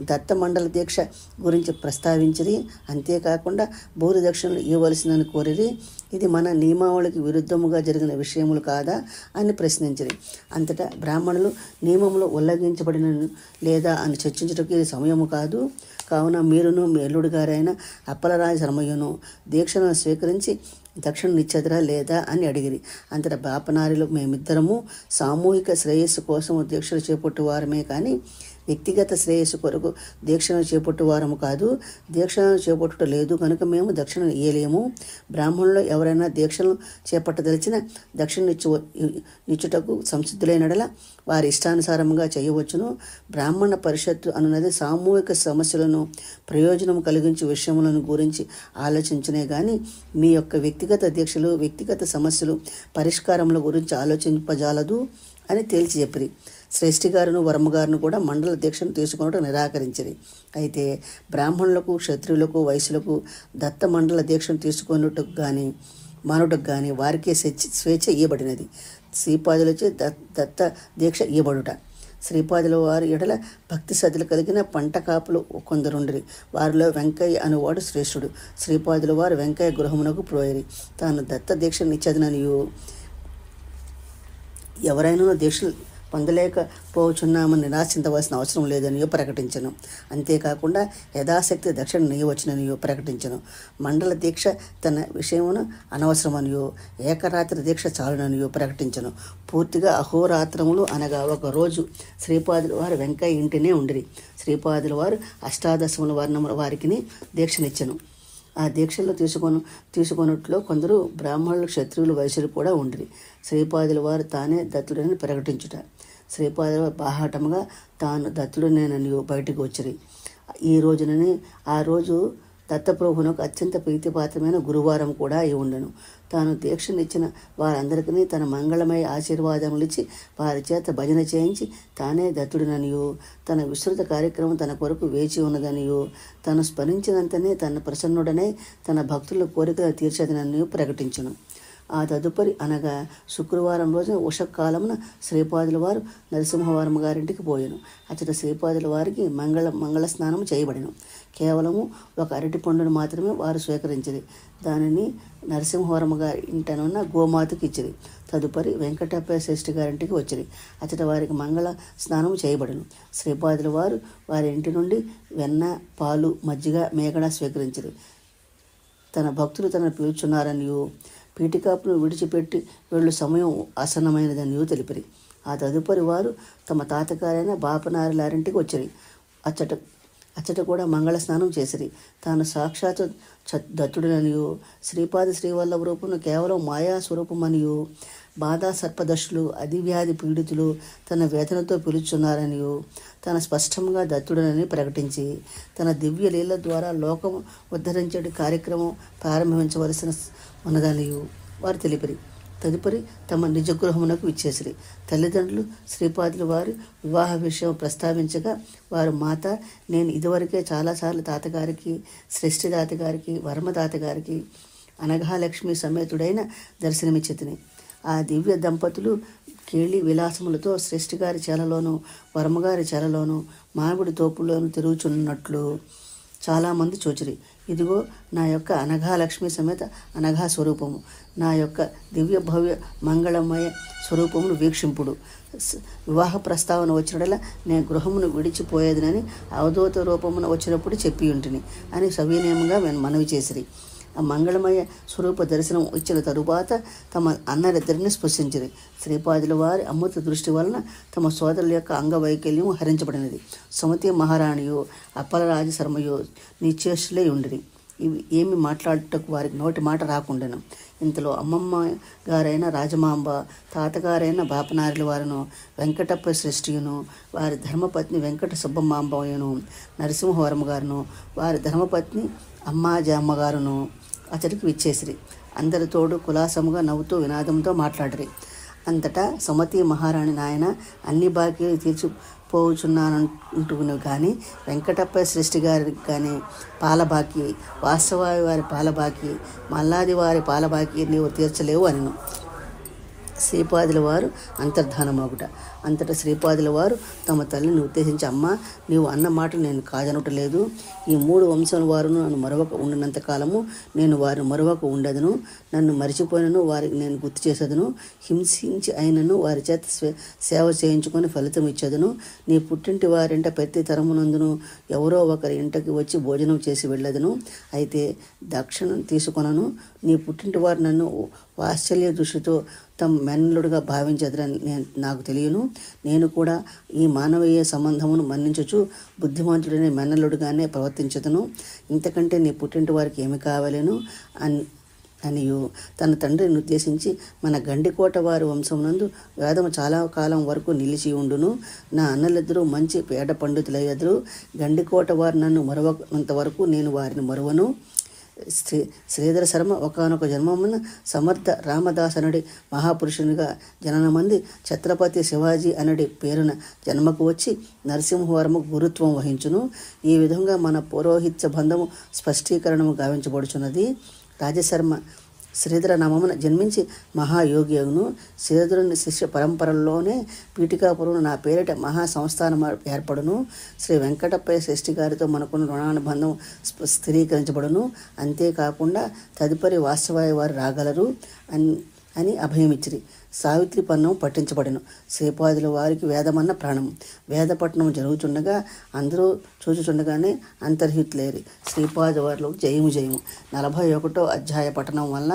S1: దత్త మండల దీక్ష గురించి ప్రస్తావించిరి. అంతేకాకుండా భూరి దక్షిణలు ఇవ్వవలసిందని కోరిరి. ఇది మన నియమావళికి విరుద్ధముగా జరిగిన విషయములు కాదా అని ప్రశ్నించిరి. అంతటా బ్రాహ్మణులు నియమములు ఉల్లంఘించబడిన లేదా అని చర్చించడానికి ఇది సమయము కాదు. కావున మీరును మీ అల్లుడు గారైన అప్పలరాజు శర్మయ్యను దీక్షను స్వీకరించి దక్షిణనిచ్చెదరా లేదా అని అడిగిరి. అంతటా బాపనారిలో మేమిద్దరము సామూహిక శ్రేయస్సు కోసము దీక్షలు చేపట్టువారమే కానీ వ్యక్తిగత శ్రేయస్సు కొరకు దీక్షను చేపట్టువారము కాదు. దీక్షను చేపట్టుట లేదు కనుక మేము దక్షిణ ఇయ్యలేము. బ్రాహ్మణులు ఎవరైనా దీక్షను చేపట్టదలిచిన దక్షిణ నిచ్చుటకు సంసిద్ధులైనడల వారి ఇష్టానుసారంగా చేయవచ్చును. బ్రాహ్మణ పరిషత్తు అనున్నది సామూహిక సమస్యలను ప్రయోజనం కలిగించే విషయములను గురించి ఆలోచించనే కానీ మీ యొక్క వ్యక్తిగత దీక్షలు వ్యక్తిగత సమస్యలు పరిష్కారముల గురించి ఆలోచింపజాలదు అని తేల్చి చెప్పిరి. శ్రేష్ఠి గారును వర్మగారును కూడా మండల దీక్షను తీసుకున్నట్టు నిరాకరించింది. అయితే బ్రాహ్మణులకు క్షత్రియులకు వైశ్యులకు దత్త మండల దీక్షను తీసుకున్నట్టుకు కానీ మానుటకు కానీ వారికే స్వేచ్ఛ ఇవ్వబడినది. శ్రీపాదులచే దత్త దీక్ష ఇవ్వబడుట. శ్రీపాదుల వారి ఎడల భక్తి శ్రద్ధలు కలిగిన పంట కాపులు కొందరుండిరి. వారిలో వెంకయ్య అనువాడు శ్రేష్ఠుడు. శ్రీపాదుల వారు వెంకయ్య గృహమునకు ప్రోయరి. తాను దత్త దీక్ష నిచ్చెదననియు ఎవరైనా దీక్షలు పొందలేకపోవచ్చున్నామని నిరాశించవలసిన అవసరం లేదనియో ప్రకటించను. అంతేకాకుండా యథాశక్తి దక్షిణ నెయ్యవచ్చుననియో ప్రకటించను. మండల దీక్ష తన విషయమును అనవసరమనియో ఏకరాత్రి దీక్ష చాలుననియో ప్రకటించను. పూర్తిగా అహోరాత్రములు అనగా ఒక రోజు శ్రీపాదుల వారు వెంకయ్య ఇంటినే ఉండిరి. శ్రీపాదుల వారు అష్టాదశముల వర్ణముల వారికి దీక్షనిచ్చను. ఆ దీక్షల్లో తీసుకొనుట్లో కొందరు బ్రాహ్మణులు క్షత్రియులు వైశ్యులు కూడా ఉండిరి. శ్రీపాదుల వారు తానే దత్తుడని ప్రకటించుట. శ్రీపాదుల వారు బాహాటముగా తాను దత్తుడనేనని బయటకు వచ్చిరి. ఈ రోజునని ఆ రోజు దత్తప్రభునకు అత్యంత ప్రీతిపాత్రమైన గురువారం కూడా అయి ఉండను. తాను దీక్షనిచ్చిన వారందరికీ తన మంగళమయ ఆశీర్వాదములిచ్చి వారి చేత భజన చేయించి తానే దత్తుడిననియో తన విస్తృత కార్యక్రమం తన కొరకు వేచి ఉన్నదనియో తను స్మరించినంతనే తన ప్రసన్నుడనే తన భక్తుల కోరికలు తీర్చదననియో ప్రకటించును. ఆ తదుపరి అనగా శుక్రవారం రోజున ఉషకాలమున శ్రీపాదుల వారు నరసింహవర్మ గారింటికి పోయాను. అచ్చట శ్రీపాదుల వారికి మంగళ స్నానం చేయబడిను. కేవలము ఒక అరటి పండును మాత్రమే వారు స్వీకరించింది. దానిని నరసింహవర్మ గారి ఇంటనున్న గోమాతకి ఇచ్చిరి. తదుపరి వెంకటప్ప శ్రేష్ఠి గారింటికి వచ్చిరి. అచ్చట వారికి మంగళ స్నానం చేయబడిను. శ్రీపాదుల వారు వారి ఇంటి నుండి వెన్న, పాలు, మజ్జిగ, మేగడ స్వీకరించిరి. తన భక్తులు తనను పిలుచున్నారనియో పీఠికాపును విడిచిపెట్టి వెళ్ళు సమయం ఆసన్నమైనదనియో తెలిపిరి. ఆ తదుపరి వారు తమ తాతగారైన బాపనారిలారింటికి వచ్చిరి. అచ్చట కూడా మంగళ స్నానం చేసిరి. తాను సాక్షాత్ దత్తుడనియో శ్రీపాద శ్రీవల్లభ రూపమును కేవలం మాయా స్వరూపమనియో బాధా సర్పదశులు అధివ్యాధి పీడితులు తన వేదనతో పిలుచున్నారనియో తన స్పష్టంగా దత్తుడనని ప్రకటించి తన దివ్య లీల ద్వారా లోకం ఉద్ధరించే కార్యక్రమం ప్రారంభించవలసిన ఉన్నదనియో వారు తెలిపిరి. తదుపరి తమ నిజగృహమునకు విచ్చేసిరి. తల్లిదండ్రులు శ్రీపాదుల వారి వివాహ విషయం ప్రస్తావించగా వారు మాత, నేను ఇదివరకే చాలాసార్లు తాతగారికి, శ్రేష్ఠి తాతగారికి, వర్మ తాతగారికి అనఘాలక్ష్మి సమేతుడైన దర్శనమిచ్చితిని. ఆ దివ్య దంపతులు కేళి విలాసములతో శ్రేష్ఠి గారి చెరలోను వర్మగారి చెరలోను మామిడి తోపులోను తిరుగుచున్నట్లు చాలామంది చూచిరి. ఇదిగో నా యొక్క అనఘాలక్ష్మి సమేత అనఘా స్వరూపము, నా యొక్క దివ్య భవ్య మంగళమయ స్వరూపమును వీక్షింపుడు. వివాహ ప్రస్తావన వచ్చినడలా నేను గృహమును విడిచిపోయేదినని అవధూత రూపమున వచ్చినప్పుడు చెప్పి ఉంటిని అని సవినయంగా మనవి చేసిరి. ఆ మంగళమయ స్వరూప దర్శనం ఇచ్చిన తరువాత తమ అన్నరిద్దరిని స్పృశించిరి. శ్రీపాదుల వారి అమృత దృష్టి వలన తమ సోదరుల యొక్క అంగవైకల్యం హరించబడినది. సుమతి మహారాణియో అప్పలరాజు శర్మయో నిశ్చేష్టులై ఉండిరి. ఇవి ఏమి మాట్లాడుటకు వారికి నోటి మాట రాకుండాను. ఇంతలో అమ్మమ్మ గారైన రాజమాంబ, తాతగారైన బాపనారిల వారును, వెంకటప్ప శ్రేష్ఠియును, వారి ధర్మపత్ని వెంకట సుబ్బమాంబయ్యను, నరసింహవర్మ గారును, వారి ధర్మపత్ని అమ్మాజామ్మ గారును అతడికి విచ్చేసిరి. అందరితోడు కులాసముగా నవ్వుతూ వినాదంతో మాట్లాడిరి. అంతటా సుమతి మహారాణి, నాయన అన్ని బాకీలు తీర్చిపోవచ్చున్నానంటును కానీ వెంకటప్ప శ్రేష్ఠి గారికి కానీ పాలబాకీ, వాస్తవాది వారి పాలబాకీ, మల్లాది వారి పాలబాకీ నీవు తీర్చలేవు అనను. శ్రీపాదుల వారు అంతర్ధానమగుట. అంతటా శ్రీపాదుల వారు తమ తల్లిని ఉద్దేశించి, అమ్మ, నీవు అన్న మాట నేను కాదనటలేదు. ఈ 3 వంశముల వారును నన్ను మరొక ఉండినంత కాలము నేను వారిని మరొక ఉండదును. నన్ను మరిచిపోయినను వారికి నేను గుర్తు చేసేదను. హింసించి అయినను వారి చేత సేవ చేయించుకొని ఫలితం ఇచ్చేదను. నీ పుట్టింటి వారింట ప్రతి తరమునందును ఎవరో ఒకరి ఇంటికి వచ్చి భోజనం చేసి వెళ్ళదను. అయితే దక్షిణం తీసుకొనను. నీ పుట్టింటి వారు నన్ను వాత్సల్య దృష్టితో తమ మేనల్లుడుగా భావించదని నాకు తెలియను. నేను కూడా ఈ మానవీయ సంబంధమును మన్నించుచు బుద్ధిమంతుడనే మేనల్లుడుగానే ప్రవర్తించదును. ఇంతకంటే నీ పుట్టింటి వారికి ఏమి కావాలేను అనియు తన తండ్రిని ఉద్దేశించి, మన గండికోట వారి వంశమునందు వేదము చాలా కాలం వరకు నిలిచి ఉండును. నా అన్నలిద్దరూ మంచి పేద పండితులయ్యదురు. గండికోట వారు నన్ను మరవనంత వరకు నేను వారిని మరువను. శ్రీధర శర్మ ఒకానొక జన్మమున సమర్థ రామదాస్ అనడి మహాపురుషునిగా జననమంది ఛత్రపతి శివాజీ అనడి పేరున జన్మకు వచ్చి నరసింహవరము గురుత్వం వహించును. ఈ విధంగా మన పౌరోహిత్య బంధము స్పష్టీకరణము గావించబడుచున్నది. రాజశర్మ శ్రీధర నామమున జన్మించి మహాయోగి అగును. శ్రీధరుని శిష్య పరంపరలోనే పీఠికాపురం నా పేరిట మహా సంస్థానం ఏర్పడును. శ్రీ వెంకటప్పయ్య శ్రేష్ఠి గారితో మనకున్న రుణానుబంధం స్థిరీకరించబడును. అంతేకాకుండా తదుపరి వాస్తవాయ వారు రాగలరు అని అభయమిచ్చిరి. సావిత్రి పన్నం పట్టించబడెను. శ్రీపాదుల వారికి వేదమన్న ప్రాణం. వేదపట్నం జరుగుతుండగా అందరూ చూచుచుండగానే అంతర్హితులేరి శ్రీపాద వారిలో జయము జయము. 41వ అధ్యాయ పఠనం వల్ల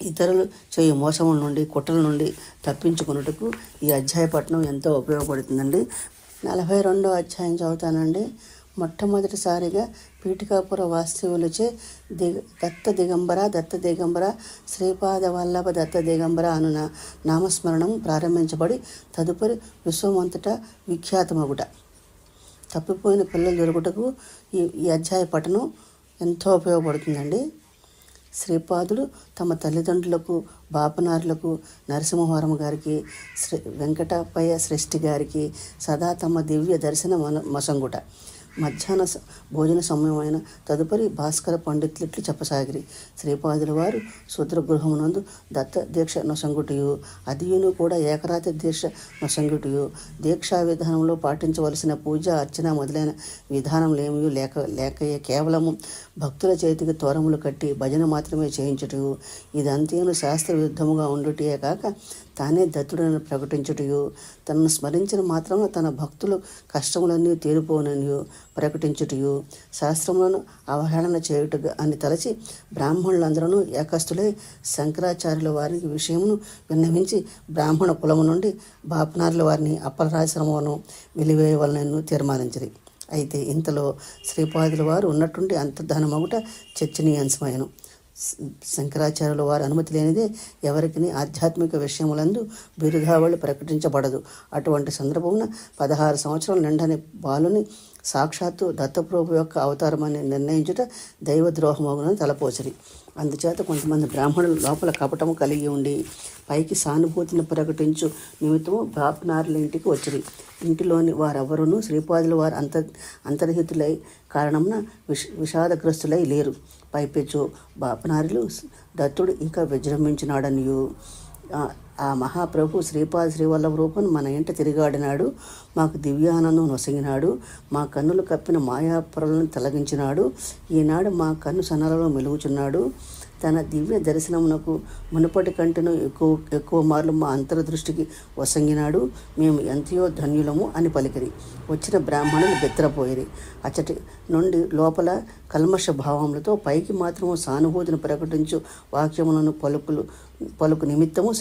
S1: ఇతరులు చేయు మోసముల నుండి, కుట్రల నుండి తప్పించుకున్నట్టుకు ఈ అధ్యాయ పఠనం ఎంతో ఉపయోగపడుతుందండి. 42వ అధ్యాయం చదువుతానండి. మొట్టమొదటిసారిగా పీఠికాపుర వాస్తవులచే దత్త దిగంబర శ్రీపాద వల్లభ దత్త దిగంబర అను నామస్మరణం ప్రారంభించబడి తదుపరి విశ్వమంతటా విఖ్యాతమగుట. తప్పిపోయిన పిల్లలు దొరుకుటకు ఈ అధ్యాయ పఠనం ఎంతో ఉపయోగపడుతుందండి. శ్రీపాదులు తమ తల్లిదండ్రులకు, బాపనారులకు, నరసింహవరమ గారికి, వెంకటప్పయ్య శ్రేష్ఠి గారికి సదా తమ దివ్య దర్శన మసంగుట. మధ్యాహ్న భోజన సమయమైన తదుపరి భాస్కర పండితులిట్లు చెప్పసాగిరి. శ్రీపాదుల వారు శూద్రగృహమునందు దత్త దీక్ష నొసంగుటియు, అదియును కూడా ఏకరాతి దీక్ష నొసంగుటియు, దీక్షా విధానంలో పాటించవలసిన పూజ, అర్చన మొదలైన విధానములేమీ లేకయే కేవలము భక్తుల చేతికి తోరములు కట్టి భజన మాత్రమే చేయించుటయు, ఇదంతేను శాస్త్ర విరుద్ధముగా ఉండుటయే కాక తానే దత్తుడని ప్రకటించుటయు, తనను స్మరించిన మాత్రమే తన భక్తులు కష్టములన్నీ తీరిపోననియు ప్రకటించుటయు, శాస్త్రములను అవహేళన చేయుటగా అని తలచి బ్రాహ్మణులందరూ ఏకస్తులై శంకరాచార్యుల వారికి విషయమును విన్నవించి బ్రాహ్మణ కులము నుండి బాపనార్ల వారిని అప్పలరాశ్రమమును వెలివేయవలనను తీర్మానించిరి. అయితే ఇంతలో శ్రీపాదుల వారు ఉన్నట్టుండి అంతర్ధానమగుట చర్చనీయాంశమైనను. శంకరాచార్యుల వారి అనుమతి లేనిదే ఎవరికి ఆధ్యాత్మిక విషయములందు బిరుదావళి ప్రకటించబడదు. అటువంటి సందర్భమున 16 సంవత్సరాలు నిండని బాలుని సాక్షాత్తు దత్తప్రభు యొక్క అవతారమని నిర్ణయించుట దైవద్రోహమగునని తలపోసిరి. అందుచేత కొంతమంది బ్రాహ్మణులు లోపల కపటము కలిగి ఉండి పైకి సానుభూతిని ప్రకటించు నిమిత్తము బాపనారుల ఇంటికి వచ్చిరి. ఇంటిలోని వారెవరూ శ్రీపాదుల వారు అంతర్హితులై కారణమున విషాదగ్రస్తులై లేరు. పైపెచ్చు బాపనారులు దత్తుడు ఇక విజృంభించినాడనియు, ఆ మహాప్రభు శ్రీవల్లభ రూపం మన ఇంట తిరిగాడినాడు, మాకు దివ్యానందం నొసగినాడు, మా కన్నులు కప్పిన మాయాపురలను తొలగించినాడు, ఈనాడు మా కన్ను సన్నలలో మెలుగుచున్నాడు, తన దివ్య దర్శనమునకు మునుపటి కంటెను ఎక్కువ మార్లు మా అంతర్దృష్టికి వసంగినాడు, మేము ఎంతయో ధన్యులము అని పలికిరి. వచ్చిన బ్రాహ్మణులు బెత్తరపోయిరి. అచ్చటి నుండి లోపల కల్మష భావములతో పైకి మాత్రము సానుభూతిని ప్రకటించు వాక్యములను పలుకు నిమిత్తము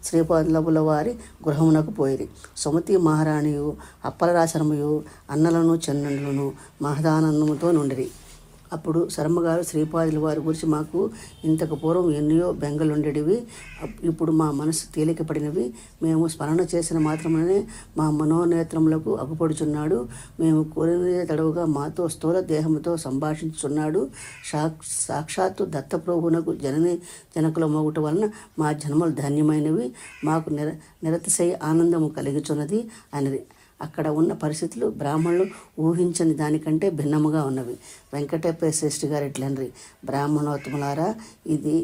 S1: శ్రీపాదుల వారి గృహమునకు పోయిరి. సుమతి మహారాణియు అప్పలరాశరమయు అన్నలను చెన్నెలను మహదానందముతో నుండిరి. అప్పుడు శర్మగారు శ్రీపాదుల వారి గురించి మాకు ఇంతకు పూర్వం ఎన్నో బెంగలుండేటివి, ఇప్పుడు మా మనసు తేలికపడినవి, మేము స్మరణ చేసిన మాత్రమే మా మనోనేత్రములకు అగుపడుచున్నాడు, మేము కోరినదే తడవుగా మాతో స్థూల దేహంతో సంభాషించుచున్నాడు, సాక్షాత్తు దత్తప్రభునకు జనకుల మోగుట వలన మా జన్మలు ధన్యమైనవి, మాకు నిరతిశయ ఆనందము కలిగుచున్నది అని. అక్కడ ఉన్న పరిస్థితులు బ్రాహ్మణులు ఊహించని దానికంటే భిన్నముగా ఉన్నవి. వెంకటప్పయ్య శ్రేష్ఠి గారు ఇట్లనరి, బ్రాహ్మణోత్తములారా, ఇది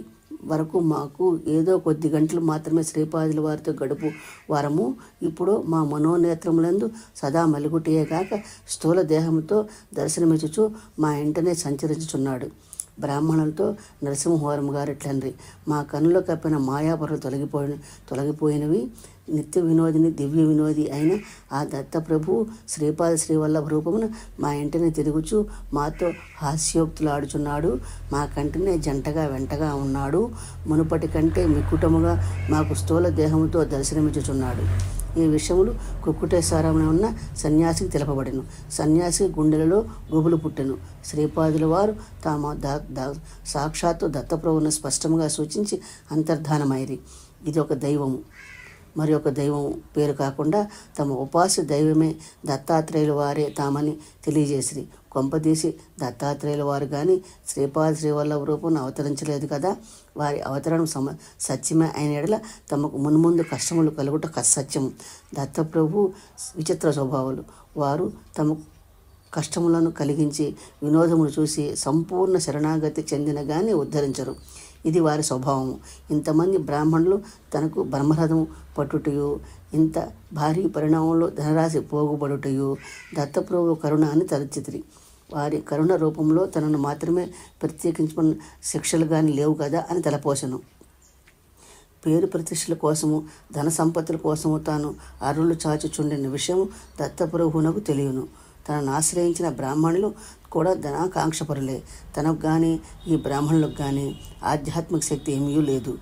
S1: వరకు మాకు ఏదో కొద్ది గంటలు మాత్రమే శ్రీపాదుల వారితో గడుపు వారము ఇప్పుడు మా మనోనేత్రములందు సదా మలుగుటియే కాక స్థూల దేహంతో దర్శనమిచ్చుచు మా ఇంటనే సంచరించుచున్నాడు. బ్రాహ్మణులతో నరసింహవరం గారి తండ్రి, మా కన్నులో కప్పిన మాయాపరులు తొలగిపోయినవి. నిత్య వినోదిని దివ్య వినోది అయిన ఆ దత్తప్రభు శ్రీపాద శ్రీవల్లభ రూపమున మా ఇంటిని తిరుగుచు మాతో హాస్యోక్తులాడుచున్నాడు. మా కంటినే జంటగా వెంటగా ఉన్నాడు. మునుపటి కంటే మిక్కుటముగా మాకు స్థూల దేహముతో దర్శనమిచ్చుచున్నాడు. ఈ విషయములు కుక్కుటేశ్వరమున ఉన్న సన్యాసికి తెలపబడెను. సన్యాసి గుండెలలో గుబులు పుట్టెను. శ్రీపాదుల వారు తాము సాక్షాత్తు దత్తప్రభువును స్పష్టంగా సూచించి అంతర్ధానమైరి. ఇది ఒక దైవము, మరి ఒక దైవం పేరు కాకుండా తమ ఉపాస్య దైవమే దత్తాత్రేయుల వారే తామని తెలియజేసిరి. కొంపదీసి దత్తాత్రేయుల వారు కానీ శ్రీపాద శ్రీవల్లభ రూపం అవతరించలేదు కదా. వారి అవతరణం సత్యమే అయిన ఎడల తమకు మున్ముందు కష్టములు కలుగుట సత్యము. దత్తప్రభు విచిత్ర స్వభావాలు. వారు తమ కష్టములను కలిగించి వినోదమును చూసి సంపూర్ణ శరణాగతి చెందిన కానీ ఉద్ధరించరు. ఇది వారి స్వభావము. ఇంతమంది బ్రాహ్మణులు తనకు బ్రహ్మరథము పట్టుటయు, ఇంత భారీ పరిణామంలో ధనరాశి పోగుబడుటయు దత్తప్రభు కరుణ అని తలచితిరి. వారి కరుణ రూపంలో తనను మాత్రమే ప్రత్యేకించుకున్న శిక్షలు కానీ లేవు కదా అని తలపోసెను. పేరు ప్రతిష్టల కోసము ధన సంపత్తుల కోసము తాను అరులు చాచుచుండిన విషయం దత్తప్రభువునకు తెలియను. తనను ఆశ్రయించిన బ్రాహ్మణులు కూడా ధనాకాంక్షపరులే. తనకు కానీ ఈ బ్రాహ్మణులకు కానీ ఆధ్యాత్మిక శక్తి ఏమీ లేదు.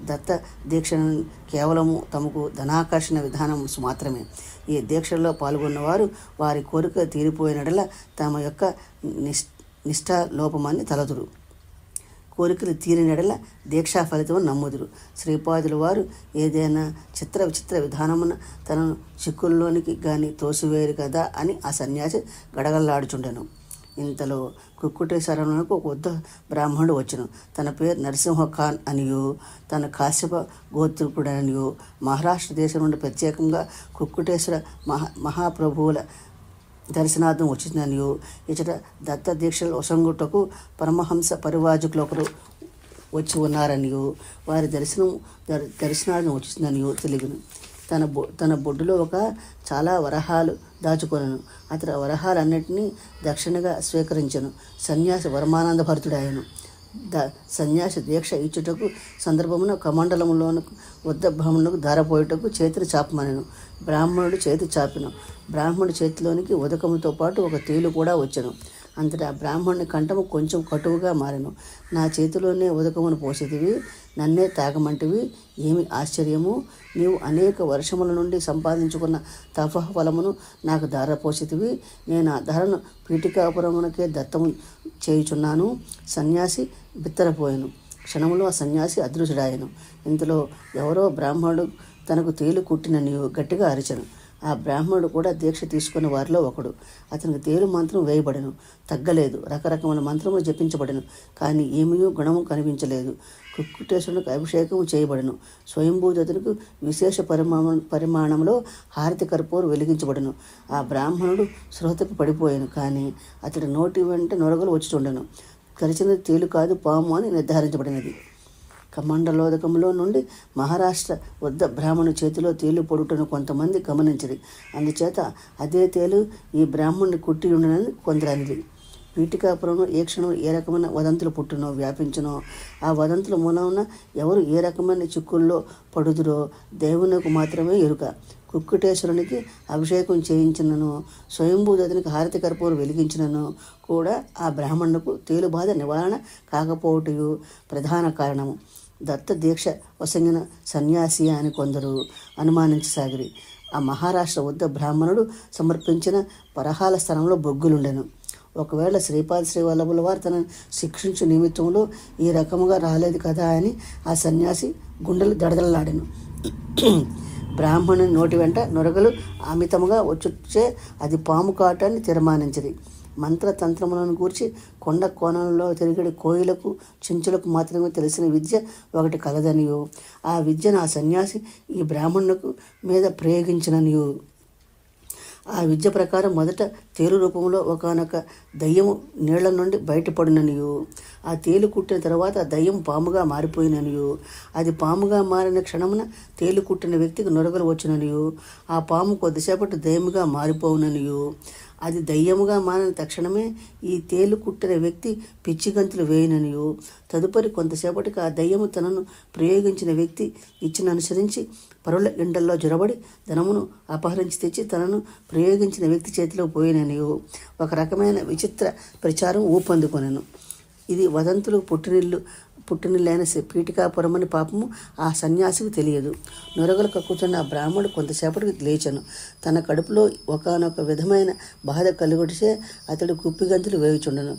S1: దత్త దీక్షను కేవలము తమకు ధనాకర్షణ విధానం మాత్రమే. ఈ దీక్షల్లో పాల్గొన్నవారు వారి కోరిక తీరిపోయినడల తమ యొక్క నిష్ఠాలోపమాన్ని తలదురు. కోరికలు తీరినడల దీక్షా ఫలితం నమ్ముదురు. శ్రీపాదుల వారు ఏదైనా విచిత్ర విధానమున తనను చిక్కుల్లోనికి కానీ తోసివేయరు కదా అని ఆ సన్యాసి గడగల్లాడుచుండెను. ఇంతలో కుక్కుటేశ్వరమునకు ఒక వృద్ధ బ్రాహ్మణుడు వచ్చెను. తన పేరు నరసింహ ఖాన్ అనియు, తన కాశ్యప గోత్రికుడనియు, మహారాష్ట్ర దేశం నుండి ప్రత్యేకంగా కుక్కుటేశ్వర మహాప్రభువుల దర్శనార్థం వచ్చిందనియు, ఇచ్చట దత్త దీక్షలు ఒసంగుటకు పరమహంస పరివాజకులు ఒకరు వచ్చి ఉన్నారనియు, వారి దర్శనార్థం వచ్చిందనియు తెలియను. తన బొడ్డులో చాలా వరహాలు దాచుకొనను. అతడు వరహాలన్నింటినీ దక్షిణగా స్వీకరించను. సన్యాసి వరమానంద భరితుడాయను. సన్యాసి దీక్ష ఇచ్చుటకు సందర్భమున కమండలంలోను ఉద్దబ్రహ్మణులకు ధారపోయుటకు చేతిని చాపమనెను. బ్రాహ్మణుడు చేతి చాపెను. బ్రాహ్మణుడి చేతిలోనికి ఉదకముతో పాటు ఒక తేలు కూడా వచ్చెను. అంతటా బ్రాహ్మణుని కంఠము కొంచెం కటువుగా మారెను. నా చేతిలోనే ఉదకమును పోసేదివి, నన్నే తాగమంటివి, ఏమి ఆశ్చర్యము! నీవు అనేక వర్షముల నుండి సంపాదించుకున్న తపఫలమును నాకు ధారపోసేదివి. నేను ఆ ధరను పీఠికాపురమునకే దత్తము చేయుచున్నాను. సన్యాసి బిత్తరపోయాను. క్షణములో ఆ సన్యాసి అదృశ్యుడాయను. ఇంతలో ఎవరో బ్రాహ్మణుడు తనకు తేలు కుట్టిననియు గట్టిగా అరిచెను. ఆ బ్రాహ్మణుడు కూడా దీక్ష తీసుకున్న వారిలో ఒకడు. అతనికి తేలు మంత్రం వేయబడెను, తగ్గలేదు. రకరకమైన మంత్రములు జపించబడెను, కానీ ఏమీ గుణము కనిపించలేదు. కుక్కుటేశ్వరునికి అభిషేకం చేయబడెను. స్వయంభూదతునికి విశేష పరిమాణంలో హారతి కర్పూరం వెలిగించబడెను. ఆ బ్రాహ్మణుడు స్పృహతపి పడిపోయాను, కానీ అతడి నోటి వెంట నొరగలు వచ్చుచుండెను. కరిచినది తేలు కాదు, పాము అని నిర్ధారించబడినది. కమండలోదకంలో నుండి మహారాష్ట్ర వద్ద బ్రాహ్మణు చేతిలో తేలు పొడుటను కొంతమంది గమనించిరి. అందుచేత అదే తేలు ఈ బ్రాహ్మణుని కుట్టి ఉండనని కొందరు అనిరి. పీఠికాపురంలో ఏ క్షణం ఏ రకమైన వదంతులు పుట్టునో వ్యాపించునో, ఆ వదంతుల మూలమున ఎవరు ఏ రకమైన చిక్కుల్లో పడుదురో దేవునికి మాత్రమే ఎరుక. కుక్కుటేశ్వరునికి అభిషేకం చేయించినను, స్వయంభూదతునికి హారతి కర్పూరం వెలిగించినను కూడా ఆ బ్రాహ్మణులకు తేలు బాధ నివారణ కాకపోవటయు ప్రధాన కారణము. దత్త దీక్ష వసంగిన సన్యాసి అని కొందరు అనుమానించసాగిరి. ఆ మహారాష్ట్ర వద్ద బ్రాహ్మణుడు సమర్పించిన పరహాల స్థలంలో బొగ్గులుండెను. ఒకవేళ శ్రీపాద శ్రీవల్లభుల వారు తనను శిక్షించు నిమిత్తంలో ఈ రకముగా రాలేదు కదా అని ఆ సన్యాసి గుండెలు దడదలలాడెను. బ్రాహ్మణుని నోటి వెంట నొరగలు అమితముగా వచ్చుచ్చే అది పాము కాటాన్ని తీర్మానించింది. మంత్రతంత్రములను గూర్చి కొండ కోణంలో తిరిగడి కోయిలకు చెంచులకు మాత్రమే తెలిసిన విద్య ఒకటి కలదనియో, ఆ విద్యను ఆ సన్యాసి ఈ బ్రాహ్మణులకు మీద ప్రయోగించిననియో, ఆ విద్య ప్రకారం మొదట తేలు రూపంలో ఒకానొక దయ్యము నీళ్ల నుండి బయటపడిననియు, ఆ తేలు కుట్టిన తర్వాత ఆ దయ్యం పాముగా మారిపోయిననియు, అది పాముగా మారిన క్షణమున తేలు కుట్టిన వ్యక్తికి నొరగలు వచ్చిననియు, ఆ పాము కొద్దిసేపటి దయ్యముగా మారిపోవుననియు, అది దయ్యముగా మారిన తక్షణమే ఈ తేలు కుట్టిన వ్యక్తి పిచ్చిగంతులు వేయననియు, తదుపరి కొంతసేపటికి ఆ దయ్యము తనను ప్రయోగించిన వ్యక్తి ఇచ్చిన అనుసరించి పరుల ఎండల్లో జొరబడి ధనమును అపహరించి తెచ్చి తనను ప్రయోగించిన వ్యక్తి చేతిలో పోయిననియు ఒక రకమైన విచిత్ర ప్రచారం ఊపందుకొనెను. ఇది వదంతులు పుట్టినిల్లైన పీఠికాపురమని పాపము ఆ సన్యాసికి తెలియదు. నొరగలు కక్కుతున్న ఆ బ్రాహ్మణుడు కొంతసేపటికి లేచెను. తన కడుపులో ఒకానొక విధమైన బాధ కలుగుడిసే అతడు కుప్పిగంతులు వేయుచుండెను.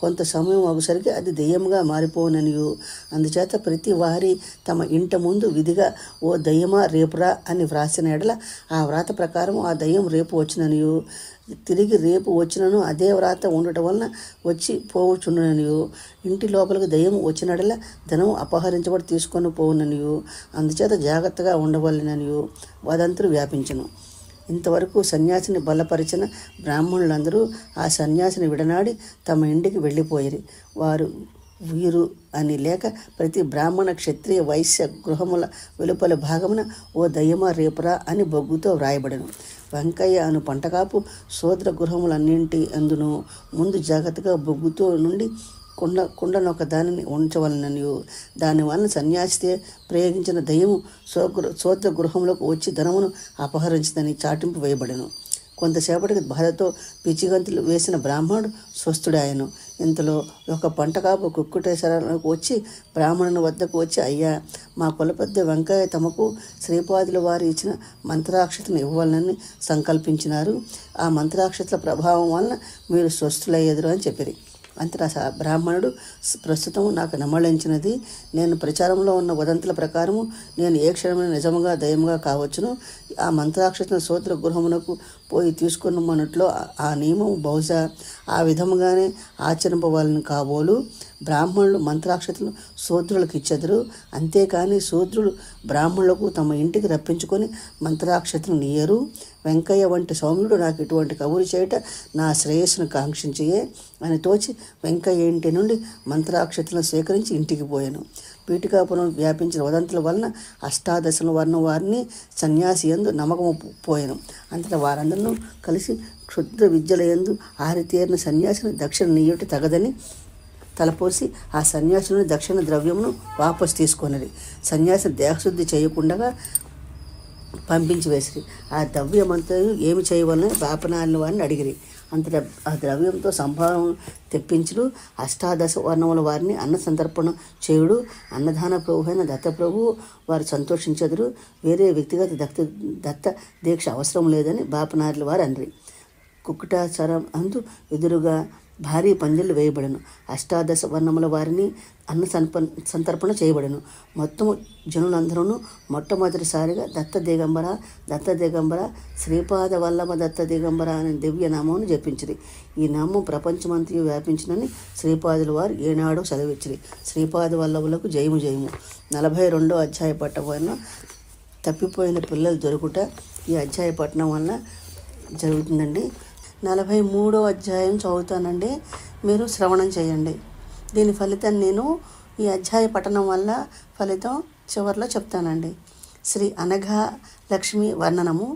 S1: కొంత సమయం అగుసరికి అది దెయ్యంగా మారిపోననియు, అందుచేత ప్రతి వారి తమ ఇంట ముందు విధిగా ఓ దయ్యమా రేపురా అని వ్రాసిన ఎడల ఆ వ్రాత ప్రకారం ఆ దయ్యం రేపు వచ్చిననియు, తిరిగి రేపు వచ్చినను అదే వ్రాత ఉండటం వలన వచ్చి పోవచ్చుండననియు, ఇంటి లోపలికి దయ్యం వచ్చినడలా ధనం అపహరించబడి తీసుకొని పోవుననియు, అందుచేత జాగ్రత్తగా ఉండవలననియు వదంతులు వ్యాపించను. ఇంతవరకు సన్యాసిని బలపరిచిన బ్రాహ్మణులందరూ ఆ సన్యాసిని విడనాడి తమ ఇంటికి వెళ్ళిపోయిరి. వారు వీరు అని లేక ప్రతి బ్రాహ్మణ క్షత్రియ వైశ్య గృహముల వెలుపల భాగమున ఓ దయ్యమా రేపురా అని బొగ్గుతో వ్రాయబడెను. వెంకయ్య అను పంటకాపు శూద్ర గృహములన్నింటి అందును ముందు జాగ్రత్తగా బొగ్గుతో నుండి కుండనొక దానిని ఉంచవలననియు, దానివలన సన్యాసితే ప్రయోగించిన దయ్యము శూద్ర గృహంలోకి వచ్చి ధనమును అపహరించిందని చాటింపు వేయబడెను. కొంతసేపటికి బాధతో పిచ్చిగంతులు వేసిన బ్రాహ్మణుడు స్వస్థుడాయను. ఇంతలో ఒక పంటకాపు కుక్కుటేశ్వరాలకు వచ్చి బ్రాహ్మణుని వద్దకు వచ్చి, అయ్యా, మా కులపెద్ద వెంకయ్య తమకు శ్రీపాదుల వారు ఇచ్చిన మంత్రాక్షతను ఇవ్వాలని సంకల్పించినారు. ఆ మంత్రాక్షతల ప్రభావం వలన మీరు స్వస్థులయ్యేదురు అని చెప్పిరి. అంతటా బ్రాహ్మణుడు, ప్రస్తుతం నాకు నమ్మళించినది, నేను ప్రచారంలో ఉన్న వదంతుల ప్రకారము నేను ఏ క్షణమైన నిజముగా దయముగా కావచ్చును. ఆ మంత్రాక్షతను శూద్ర గృహమునకు పోయి తీసుకున్నమన్నట్లో ఆ నియమం బహుశా ఆ విధముగానే ఆచరింపవాలని కాబోలు. బ్రాహ్మణులు మంత్రాక్షతను శూద్రులకు ఇచ్చెదరు, అంతేకాని శూద్రులు బ్రాహ్మణులకు తమ ఇంటికి రప్పించుకొని మంత్రాక్షతను నీయరు. వెంకయ్య వంటి సౌమ్యుడు నాకు ఇటువంటి కబురు చేయట నా శ్రేయస్సును కాంక్షించియే అని తోచి వెంకయ్య ఇంటి నుండి మంత్రాక్షతలను స్వీకరించి ఇంటికి పోయాను. పీఠికాపురం వ్యాపించిన వదంతుల వలన అష్టాదశల వర్ణ వారిని సన్యాసి యందు నమ్మకము పోయాను. అంతటా వారందరూ కలిసి క్షుద్ర విద్యల యందు ఆరితేరిన సన్యాసిని దక్షిణ నీయుటి తగదని తలపోసి ఆ సన్యాసుని దక్షిణ ద్రవ్యమును వాపసు తీసుకొనిరి. సన్యాసిని దేహశుద్ధి చేయకుండా పంపించి వేసిరి. ఆ ద్రవ్యమంతా ఏమి చేయవలని బాపనాలిన వారిని అడిగిరి. అంతటా ఆ ద్రవ్యంతో సంభావం తెప్పించుడు. అష్టాదశ వర్ణముల వారిని అన్న సంతర్పణ చేయుడు. అన్నదాన ప్రభు అయిన దత్తప్రభు వారు సంతోషించెదరు. వేరే వ్యక్తిగత దత్త దీక్ష అవసరం లేదని బాపనార్ల వారు అనిరి. కుక్కుటాచారం అందు ఎదురుగా భారీ పందిళ్ళు వేయబడను. అష్టాదశ వర్ణముల వారిని అన్న సంతర్పణ చేయబడను. మొత్తము జనులందరూ మొట్టమొదటిసారిగా దత్త దిగంబర శ్రీపాద వల్లభ దత్త దిగంబర అనే దివ్య నామమును జపించిరి. ఈ నామం ప్రపంచమంతయు వ్యాపించినని శ్రీపాదుల వారు ఏనాడో చదివించిరి. శ్రీపాద వల్లభులకు జయము జయము. 42వ అధ్యాయ పట్టణం వలన తప్పిపోయిన పిల్లలు దొరుకుట ఈ అధ్యాయ పట్టణం వలన జరుగుతుందండి. 43వ అధ్యాయం చదువుతానండి, మీరు శ్రవణం చేయండి. దీని ఫలితం నేను ఈ అధ్యాయ పఠనం వల్ల ఫలితం చివరిలో చెప్తానండి. శ్రీ అనఘా లక్ష్మి వర్ణనము.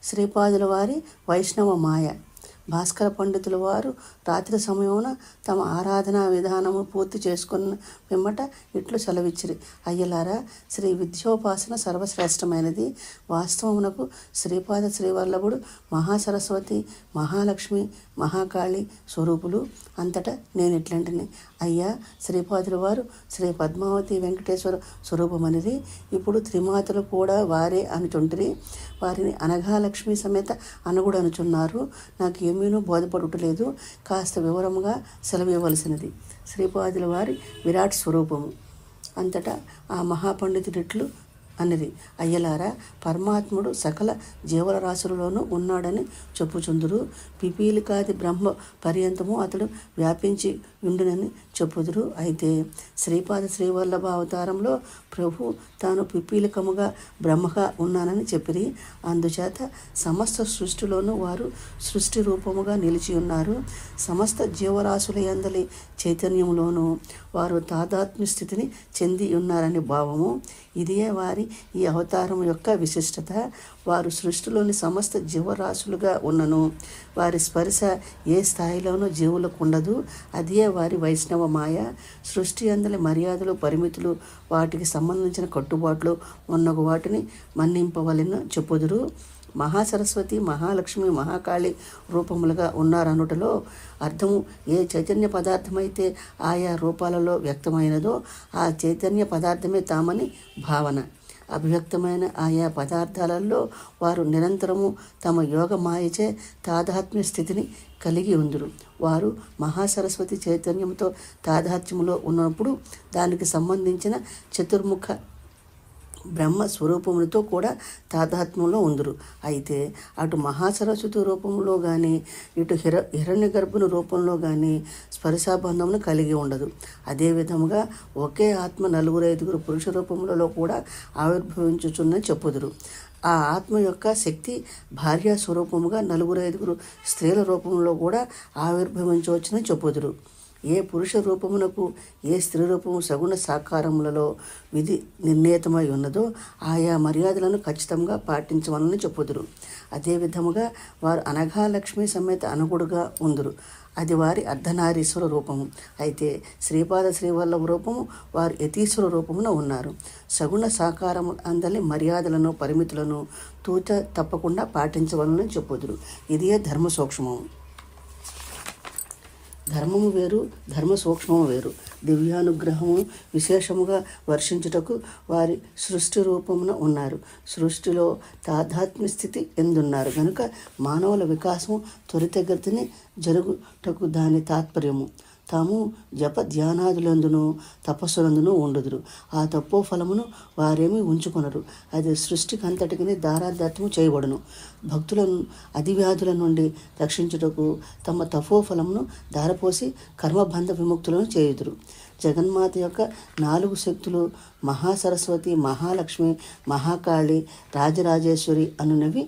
S1: శ్రీపాదుల వారి వైష్ణవ మాయ. భాస్కర పండితుల వారు రాత్రి సమయమున తమ ఆరాధనా విధానము పూర్తి చేసుకున్న పిమ్మట ఇట్లు సెలవిచ్చిరి. అయ్యలారా, శ్రీ విద్యోపాసన సర్వశ్రేష్టమైనది. వాస్తవమునకు శ్రీపాద శ్రీవల్లభుడు మహాసరస్వతి, మహాలక్ష్మి, మహాకాళి స్వరూపులు. అంతటా నేను ఇట్లాంటిని, అయ్యా, శ్రీపాదుల వారు శ్రీ పద్మావతి వెంకటేశ్వర స్వరూపమనిది. ఇప్పుడు త్రిమాతలు కూడా వారే అనుచుంటిరి. వారిని అనఘాలక్ష్మి సమేత అనగుడు అనుచున్నారు. నాకు ఏమీనూ బోధపడుటలేదు. కాస్త వివరముగా సెలవివ్వవలసినది. శ్రీపాదుల వారి విరాట్ స్వరూపము. అంతటా ఆ మహాపండితుడిట్లు అన్నది. అయ్యలారా, పరమాత్ముడు సకల జీవరాశులలోనూ ఉన్నాడని చెప్పుచుందురు. పిపీలికాది బ్రహ్మ పర్యంతము అతడు వ్యాపించి ఉండునని చెప్పుదురు. అయితే శ్రీపాద శ్రీవల్లభ అవతారంలో ప్రభు తాను పిపీలికముగా బ్రహ్మగా ఉన్నానని చెప్పిరి. అందుచేత సమస్త సృష్టిలోనూ వారు సృష్టి రూపముగా నిలిచి ఉన్నారు. సమస్త జీవరాశుల యందలి చైతన్యంలోనూ వారు తాదాత్మ్య స్థితిని చెంది ఉన్నారని భావము. ఇదే వారి ఈ అవతారం యొక్క విశిష్టత. వారు సృష్టిలోని సమస్త జీవరాశులుగా ఉన్నను వారి స్పర్శ ఏ స్థాయిలోనూ జీవులకు ఉండదు. అదే వారి వైష్ణవ మాయ. సృష్టి అందలి మర్యాదలు, పరిమితులు, వాటికి సంబంధించిన కట్టుబాట్లు ఉన్న వాటిని మన్నింపవలెను చెప్పుదురు. మహాసరస్వతి, మహాలక్ష్మి, మహాకాళి రూపములుగా ఉన్నారనుటలో అర్థము ఏ చైతన్య పదార్థమైతే ఆయా రూపాలలో వ్యక్తమైనదో ఆ చైతన్య పదార్థమే తామని భావన. అభివ్యక్తమైన ఆయా పదార్థాలలో వారు నిరంతరము తమ యోగ మాయచే తాదాత్మ్య స్థితిని కలిగి ఉందురు. వారు మహాసరస్వతి చైతన్యంతో తాదాత్మ్యంలో ఉన్నప్పుడు దానికి సంబంధించిన చతుర్ముఖ బ్రహ్మ స్వరూపములతో కూడా తాదాత్మ్యంలో ఉందురు. అయితే అటు మహాసరస్వతి రూపంలో కానీ ఇటు హిరణ్య గర్భుని రూపంలో కానీ స్పర్శాబంధమును కలిగి ఉండదు. అదేవిధముగా ఒకే ఆత్మ 4-5 పురుష రూపములలో కూడా ఆవిర్భవించుచున్నని చెప్పుదురు. ఆ ఆత్మ యొక్క శక్తి భార్య స్వరూపముగా 4-5 స్త్రీల రూపంలో కూడా ఆవిర్భవించవచ్చునని చెప్పుదురు. ఏ పురుష రూపమునకు ఏ స్త్రీ రూపము సగుణ సాకారములలో విధి నిర్ణీతమై ఉన్నదో ఆయా మర్యాదలను ఖచ్చితంగా పాటించవలని చెప్పుదురు. అదేవిధముగా వారు అనఘాలక్ష్మి సమేత అనుగుడుగా ఉందురు. అది వారి అర్ధనారీశ్వర రూపము. అయితే శ్రీపాద శ్రీవల్లభ రూపము వారు యతీశ్వర రూపమున ఉన్నారు. సగుణ సాకారము అందలి మర్యాదలను, పరిమితులను తూచ తప్పకుండా పాటించవలని చెప్పుదురు. ఇదే ధర్మ సూక్ష్మము. ధర్మము వేరు, ధర్మ సూక్ష్మము వేరు. దివ్యానుగ్రహము విశేషముగా వర్షించుటకు వారి సృష్టి రూపమున ఉన్నారు. సృష్టిలో తాదాత్మ్య స్థితి ఎందున్నారు కనుక మానవుల వికాసము త్వరితగతిని జరుగుటకు దాని తాత్పర్యము. తాము జప ధ్యానాదులందును తపస్సులందును ఉండుదురు. ఆ తప్పో ఫలమును వారేమీ ఉంచుకొనరు. అది సృష్టికంతటికి దారాదత్తము చేయబడును. భక్తులను అధివ్యాధుల నుండి రక్షించుటకు తమ తపోఫలమును ధారపోసి కర్మబంధ విముక్తులను చేయుదురు. జగన్మాత యొక్క 4 శక్తులు మహాసరస్వతి, మహాలక్ష్మి, మహాకాళి, రాజరాజేశ్వరి అనునవి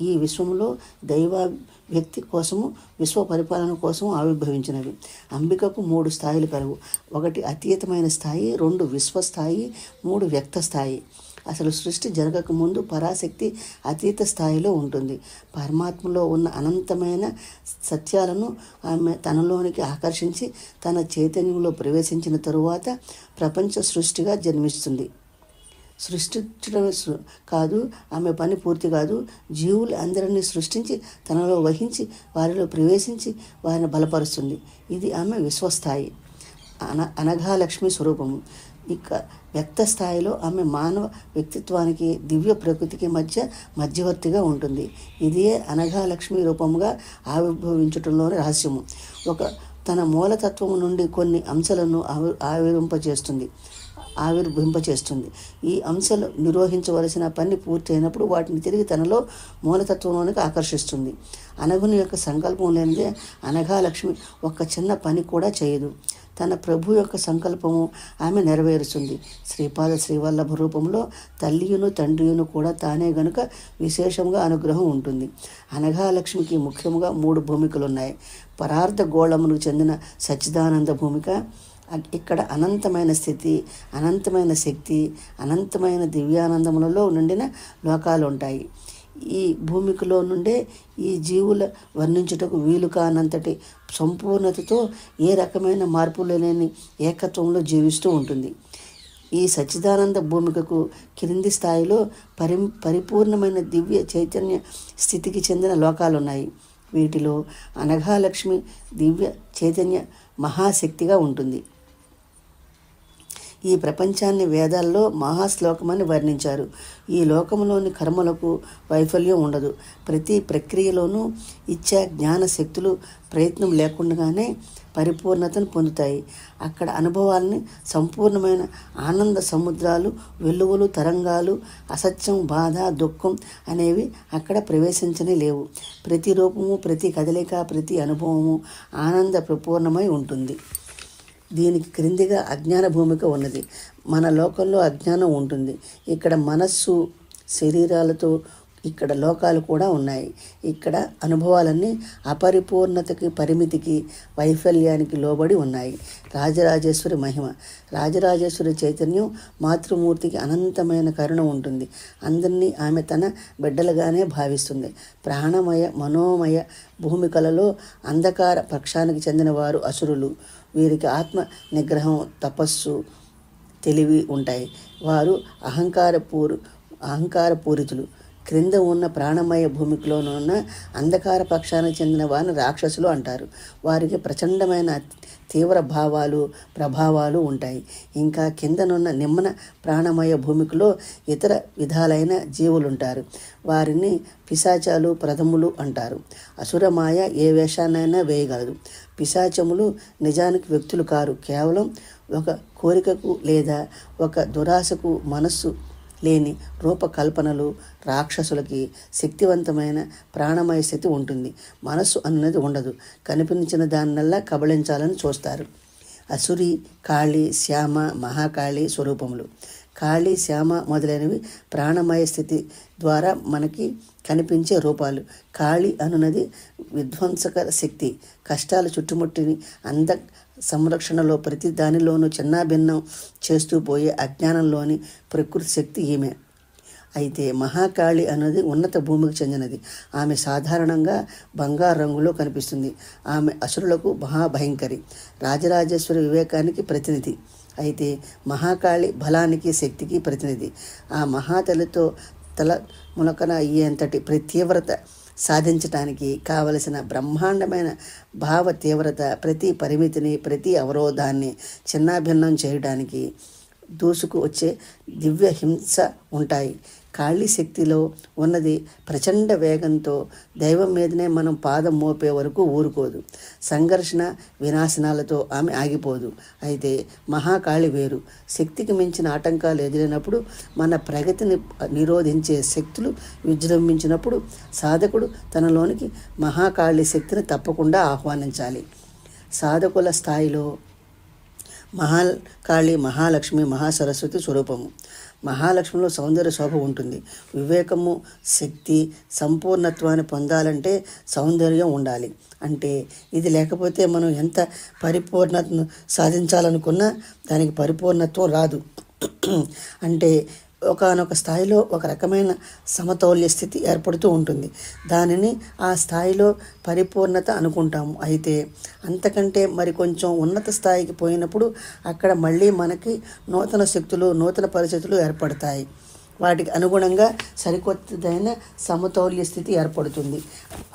S1: ఈ విశ్వములో దైవ వ్యక్తి కోసము, విశ్వ పరిపాలన కోసం ఆవిర్భవించినవి. అంబికకు 3 స్థాయిలు కలవు. 1 అతీతమైన స్థాయి, 2 విశ్వస్థాయి, 3 వ్యక్త స్థాయి. అసలు సృష్టి జరగకముందు పరాశక్తి అతీత స్థాయిలో ఉంటుంది. పరమాత్మలో ఉన్న అనంతమైన సత్యాలను ఆమె తనలోనికి ఆకర్షించి తన చైతన్యంలో ప్రవేశించిన తరువాత ప్రపంచ సృష్టిగా జన్మిస్తుంది. సృష్టించడం కాదు ఆమె పని, పూర్తి కాదు. జీవులు అందరినీ సృష్టించి తనలో వహించి వారిలో ప్రవేశించి వారిని బలపరుస్తుంది. ఇది ఆమె విశ్వస్థాయి, అనఘాలక్ష్మి స్వరూపము. ఇక వ్యక్త స్థాయిలో ఆమె మానవ వ్యక్తిత్వానికి, దివ్య ప్రకృతికి మధ్యవర్తిగా ఉంటుంది. ఇదే అనఘాలక్ష్మి రూపముగా ఆవిర్భవించటంలోని రహస్యము. తన మూలతత్వము నుండి కొన్ని అంశాలను ఆవిర్భింపచేస్తుంది. ఈ అంశాలు నిర్వహించవలసిన పని పూర్తి అయినప్పుడు వాటిని తిరిగి తనలో మూలతత్వంలోనికి ఆకర్షిస్తుంది. అనఘుని యొక్క సంకల్పం లేనిదే అనఘాలక్ష్మి ఒక్క చిన్న పని కూడా చేయదు. తన ప్రభు యొక్క సంకల్పము ఆమె నెరవేరుస్తుంది. శ్రీపాద శ్రీవల్లభ రూపంలో తల్లియును తండ్రియును కూడా తానే గనుక విశేషంగా అనుగ్రహం ఉంటుంది. అనఘాలక్ష్మికి ముఖ్యంగా 3 భూమికలు ఉన్నాయి. పరార్థ గోళమునకు చెందిన సచ్చిదానంద భూమిక. ఇక్కడ అనంతమైన స్థితి, అనంతమైన శక్తి, అనంతమైన దివ్యానందములలో నిండిన లోకాలు ఉంటాయి. ఈ భూమికలో నుండే ఈ జీవుల వర్ణించుటకు వీలు కానంతటి సంపూర్ణతతో ఏ రకమైన మార్పులు లేని ఏకత్వంలో జీవిస్తూ ఉంటుంది. ఈ సచ్చిదానంద భూమికకు క్రింది స్థాయిలో పరిపూర్ణమైన దివ్య చైతన్య స్థితికి చెందిన లోకాలున్నాయి. వీటిలో అనఘాలక్ష్మి దివ్య చైతన్య మహాశక్తిగా ఉంటుంది. ఈ ప్రపంచాన్ని వేదాల్లో మహాశ్లోకమని వర్ణించారు. ఈ లోకంలోని కర్మలకు వైఫల్యం ఉండదు. ప్రతి ప్రక్రియలోనూ ఇచ్చా జ్ఞాన శక్తులు ప్రయత్నం లేకుండానే పరిపూర్ణతను పొందుతాయి. అక్కడ అనుభవాల్ని సంపూర్ణమైన ఆనంద సముద్రాలు, వెలుగులు, తరంగాలు, అసత్యం, బాధ, దుఃఖం అనేవి అక్కడ ప్రవేశించనే లేవు. ప్రతి రూపము, ప్రతి కదలిక, ప్రతి అనుభవము ఆనంద ప్రపూర్ణమై ఉంటుంది. దీనికి క్రిందిగా అజ్ఞాన భూమిక ఉన్నది. మన లోకంలో అజ్ఞానం ఉంటుంది. ఇక్కడ మనస్సు, శరీరాలతో ఇక్కడ లోకాలు కూడా ఉన్నాయి. ఇక్కడ అనుభవాలన్నీ అపరిపూర్ణతకి, పరిమితికి, వైఫల్యానికి లోబడి ఉన్నాయి. రాజరాజేశ్వరి మహిమ. రాజరాజేశ్వరి చైతన్యం మాతృమూర్తికి అనంతమైన కరుణ ఉంటుంది. అందరినీ ఆమె తన బిడ్డలుగానే భావిస్తుంది. ప్రాణమయ, మనోమయ భూమికలలో అంధకార పక్షానికి చెందిన వారు అసురులు. వీరికి ఆత్మ నిగ్రహం, తపస్సు, తెలివి ఉంటాయి. వారు అహంకారపూరితులు. క్రింద ఉన్న ప్రాణమయ భూమికలోనున్న అంధకార పక్షానికి చెందిన వారిని రాక్షసులు అంటారు. వారికి ప్రచండమైన తీవ్ర భావాలు, ప్రభావాలు ఉంటాయి. ఇంకా కిందనున్న నిమ్మన ప్రాణమయ భూమికలో ఇతర విధాలైన జీవులుంటారు. వారిని పిశాచాలు, ప్రథములు అంటారు. అసురమాయ ఏ వేషాన్నైనా వేయగలదు. పిశాచములు నిజానికి వ్యక్తులు కారు. కేవలం ఒక కోరికకు లేదా ఒక దురాశకు మనస్సు లేని రూపకల్పనలు. రాక్షసులకి శక్తివంతమైన ప్రాణమయ స్థితి ఉంటుంది. మనస్సు అన్నది ఉండదు. కనిపించిన దాన్నల్లా కబళించాలని చూస్తారు. అసురి, కాళి, శ్యామ, మహాకాళి స్వరూపములు. కాళి, శ్యామ మొదలైనవి ప్రాణమయ స్థితి ద్వారా మనకి కనిపించే రూపాలు. కాళి అనున్నది విధ్వంసకర శక్తి. కష్టాలు చుట్టుముట్టిని సంరక్షణలో ప్రతి దానిలోనూ చిన్నాభిన్నం చేస్తూ పోయే అజ్ఞానంలోని ప్రకృతి శక్తి ఈమె. అయితే మహాకాళి అన్నది ఉన్నత భూమికి చెందినది. ఆమె సాధారణంగా బంగారు రంగులో కనిపిస్తుంది. ఆమె అసురులకు మహాభయంకరి. రాజరాజేశ్వరి వివేకానికి ప్రతినిధి. అయితే మహాకాళి బలానికి, శక్తికి ప్రతినిధి. ఆ మహాతలితో తల మునకన అయ్యేంతటి తీవ్రత సాధించటానికి కావలసిన బ్రహ్మాండమైన భావ తీవ్రత, ప్రతి పరిమితిని, ప్రతి అవరోధాన్ని చిన్నాభిన్నం చేయడానికి దూసుకు వచ్చే దివ్య హింస ఉంటాయి. కాళీ శక్తిలో ఉన్నది ప్రచండ వేగంతో దైవం మీదనే మనం పాదం మోపే వరకు ఊరుకోదు. సంఘర్షణ, వినాశనాలతో ఆమె ఆగిపోదు. అయితే మహాకాళి వేరు. శక్తికి మించిన ఆటంకాలు ఎదిరినప్పుడు, మన ప్రగతిని నిరోధించే శక్తులు విజృంభించినప్పుడు సాధకుడు తనలోనికి మహాకాళి శక్తిని తప్పకుండా ఆహ్వానించాలి. సాధకుల స్థాయిలో మహాకాళి, మహాలక్ష్మి, మహాసరస్వతి స్వరూపము. మహాలక్ష్మిలో సౌందర్య శోభ ఉంటుంది. వివేకము, శక్తి, సంపూర్ణత్వాన్ని పొందాలంటే సౌందర్యం ఉండాలి. అంటే ఇది లేకపోతే మనం ఎంత పరిపూర్ణతను సాధించాలనుకున్నా దానికి పరిపూర్ణత్వం రాదు. అంటే ఒకానొక స్థాయిలో ఒక రకమైన సమతౌల్య స్థితి ఏర్పడుతూ ఉంటుంది. దానిని ఆ స్థాయిలో పరిపూర్ణత అనుకుంటాము. అయితే అంతకంటే మరి కొంచెం ఉన్నత స్థాయికి పోయినప్పుడు అక్కడ మళ్ళీ మనకి నూతన శక్తులు, నూతన పరిస్థితులు ఏర్పడతాయి. వాటికి అనుగుణంగా సరికొత్తదైన సమతౌల్య స్థితి ఏర్పడుతుంది.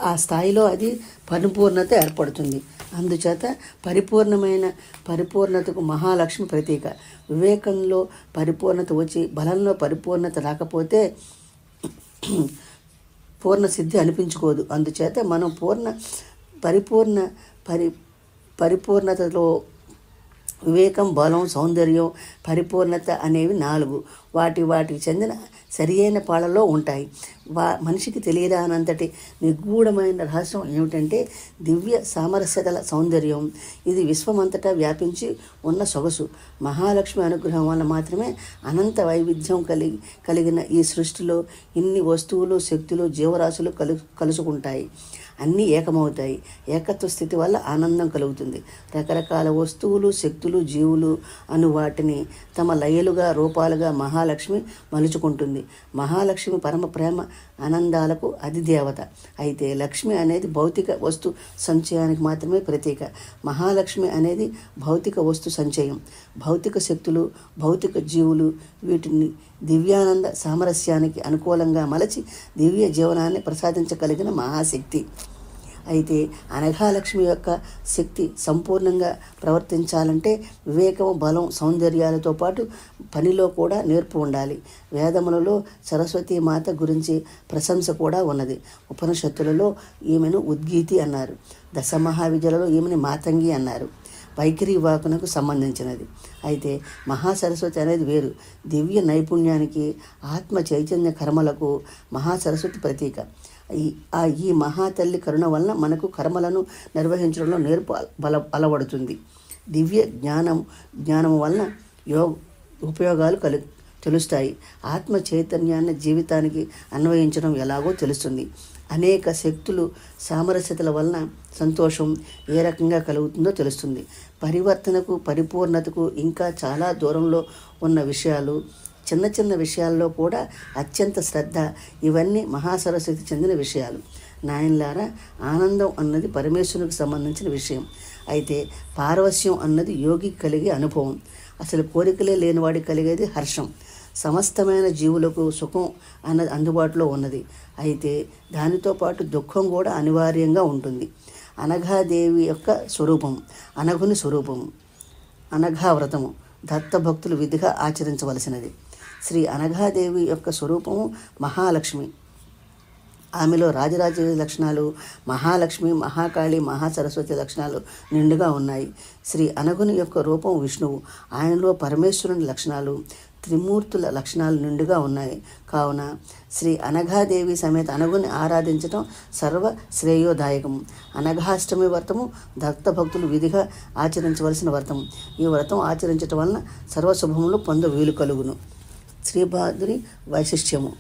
S1: ఆ స్థాయిలో అది పరిపూర్ణత ఏర్పడుతుంది. అందుచేత పరిపూర్ణతకు మహాలక్ష్మి ప్రతీక. వివేకంలో పరిపూర్ణత వచ్చి బలంలో పరిపూర్ణత రాకపోతే పూర్ణ సిద్ధి అనిపించుకోదు. అందుచేత మనం పరిపూర్ణతలో వివేకం, బలం, సౌందర్యం, పరిపూర్ణత అనేవి 4 వాటికి చెందిన సరి అయిన పాళ్ళలో ఉంటాయి. మనిషికి తెలియరానంతటి నిగూఢమైన రహస్యం ఏమిటంటే దివ్య సామరస్యతల సౌందర్యం. ఇది విశ్వమంతటా వ్యాపించి ఉన్న సొగసు. మహాలక్ష్మి అనుగ్రహం వల్ల మాత్రమే అనంత వైవిధ్యం కలిగిన ఈ సృష్టిలో ఇన్ని వస్తువులు, శక్తులు, జీవరాశులు కలుసుకుంటాయి. అన్నీ ఏకమవుతాయి. ఏకత్వ స్థితి వల్ల ఆనందం కలుగుతుంది. రకరకాల వస్తువులు, శక్తులు, జీవులు అను వాటిని తమ లయలుగా, రూపాలుగా మహాలక్ష్మి మలుచుకుంటుంది. మహాలక్ష్మి పరమ ప్రేమ ఆనందాలకు అధిదేవత. అయితే లక్ష్మి అనేది భౌతిక వస్తు సంచయానికి మాత్రమే ప్రతీక. మహాలక్ష్మి అనేది భౌతిక వస్తు సంచయం. భౌతిక శక్తులు, భౌతిక జీవులు వీటిని దివ్యానంద సామరస్యానికి అనుకూలంగా మలచి దివ్య జీవనాన్ని ప్రసాదించగలిగిన మహాశక్తి. అయితే అనఘాలక్ష్మి యొక్క శక్తి సంపూర్ణంగా ప్రవర్తించాలంటే వివేకం, బలం, సౌందర్యాలతో పాటు పనిలో కూడా నేర్పు ఉండాలి. వేదములలో సరస్వతీ మాత గురించి ప్రశంస కూడా ఉన్నది. ఉపనిషత్తులలో ఈమెను ఉద్గీతి అన్నారు. దశమహావిద్యలలో ఈమెని మాతంగి అన్నారు. వైఖరి వాకునకు సంబంధించినది. అయితే మహాసరస్వతి అనేది వేరు. దివ్య నైపుణ్యానికి, ఆత్మ చైతన్య కర్మలకు మహాసరస్వతి ప్రతీక. ఈ మహాతల్లి కరుణ వలన మనకు కర్మలను నిర్వహించడంలో నేర్పు అలవడుతుంది. దివ్య జ్ఞానం వలన ఉపయోగాలు తెలుస్తాయి. ఆత్మ చైతన్యాన్ని జీవితానికి అన్వయించడం ఎలాగో తెలుస్తుంది. అనేక శక్తులు సామరస్యతల వలన సంతోషం ఏ రకంగా కలుగుతుందో తెలుస్తుంది. పరివర్తనకు, పరిపూర్ణతకు ఇంకా చాలా దూరంలో ఉన్న విషయాలు, చిన్న చిన్న విషయాల్లో కూడా అత్యంత శ్రద్ధ, ఇవన్నీ మహాసరస్వతి చెందిన విషయాలు. నాయనలారా, ఆనందం అన్నది పరమేశ్వరునికి సంబంధించిన విషయం. అయితే పారవస్యం అన్నది యోగికి కలిగే అనుభవం. అసలు కోరికలే లేనివాడికి కలిగేది హర్షం. సమస్తమైన జీవులకు సుఖం అన్నది అందుబాటులో ఉన్నది. అయితే దానితో పాటు దుఃఖం కూడా అనివార్యంగా ఉంటుంది. అనఘాదేవి యొక్క స్వరూపం, అనఘుని స్వరూపము, అనఘావ్రతము దత్తభక్తులు విధిగా ఆచరించవలసినది. శ్రీ అనఘాదేవి యొక్క స్వరూపము మహాలక్ష్మి. ఆమెలో రాజరాజ లక్షణాలు, మహాలక్ష్మి, మహాకాళి, మహాసరస్వతి లక్షణాలు నిండుగా ఉన్నాయి. శ్రీ అనఘుని యొక్క రూపం విష్ణువు. ఆయనలో పరమేశ్వరుని లక్షణాలు, త్రిమూర్తుల లక్షణాలు నిండుగా ఉన్నాయి. కావున శ్రీ అనఘాదేవి సమేత అనఘుని ఆరాధించటం సర్వ శ్రేయోదాయకము. అనఘాష్టమి వ్రతము దత్తభక్తులు విధిగా ఆచరించవలసిన వ్రతము. ఈ వ్రతం ఆచరించటం వలన సర్వశుభములు వీలు కలుగును. శ్రీపాదుని వైశిష్ట్యము,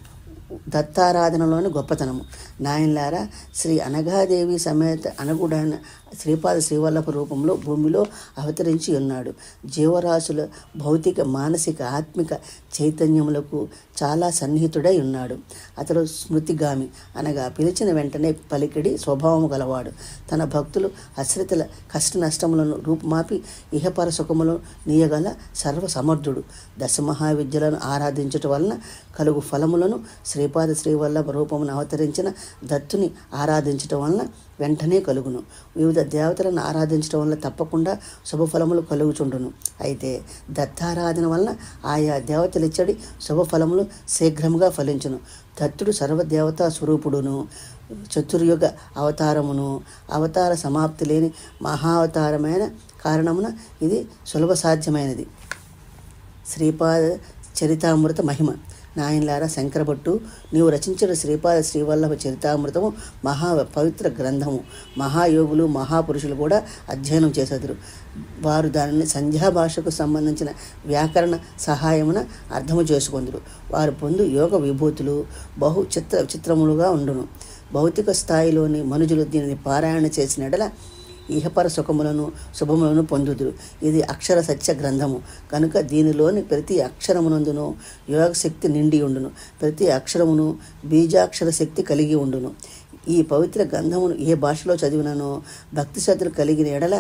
S1: దత్తారాధనలోని గొప్పతనము. నాయనలారా, శ్రీ అనఘాదేవి సమేత అనగుడైన శ్రీపాద శ్రీవల్లభ రూపంలో భూమిలో అవతరించి ఉన్నాడు. జీవరాశుల భౌతిక, మానసిక, ఆత్మిక చైతన్యములకు చాలా సన్నిహితుడై ఉన్నాడు. అతడు స్మృతిగామి అనగా పిలిచిన వెంటనే పలికిడి స్వభావము గలవాడు. తన భక్తులు అశ్రితల కష్ట నష్టములను రూపుమాపి ఇహపర సుఖములు నీయగల సర్వసమర్థుడు. దశమహావిద్యలను ఆరాధించటం వలన కలుగు ఫలములను శ్రీపాద శ్రీవల్లభ రూపమును అవతరించిన దత్తుని ఆరాధించటం వలన వెంటనే కలుగును. వివిధ దేవతలను ఆరాధించడం వల్ల తప్పకుండా శుభఫలములు కలుగుచుండును. అయితే దత్తారాధన వలన ఆయా దేవతలిచ్చడి శుభఫలములు శీఘ్రముగా ఫలించును. దత్తుడు సర్వదేవతా స్వరూపుడును, చతుర్యుగ అవతారమును, అవతార సమాప్తి లేని మహావతారమైన కారణమున ఇది సులభ సాధ్యమైనది. శ్రీపాద చరితామృత మహిమ. నాయనలారా, శంకరభట్టు, నీవు రచించిన శ్రీపాద శ్రీవల్లభ చరితామృతము మహా పవిత్ర గ్రంథము. మహాయోగులు, మహాపురుషులు కూడా అధ్యయనం చేసేదరు. వారు దానిని సంధ్యాభాషకు సంబంధించిన వ్యాకరణ సహాయమున అర్థము చేసుకొందురు. వారు పొందు యోగ విభూతులు బహు చిత్రములుగా ఉండును. భౌతిక స్థాయిలోని మనుజులు దీనిని పారాయణ చేసిన ఎడల ఇహపర సుఖములను, శుభములను పొందుదురు. ఇది అక్షర సత్య గ్రంథము కనుక దీనిలోని ప్రతి అక్షరమునందును యోగశక్తి నిండి ఉండును. ప్రతి అక్షరమును బీజాక్షర శక్తి కలిగి ఉండును. ఈ పవిత్ర గ్రంథమును ఏ భాషలో చదివిననో భక్తి శ్రద్ధలు కలిగిన ఎడల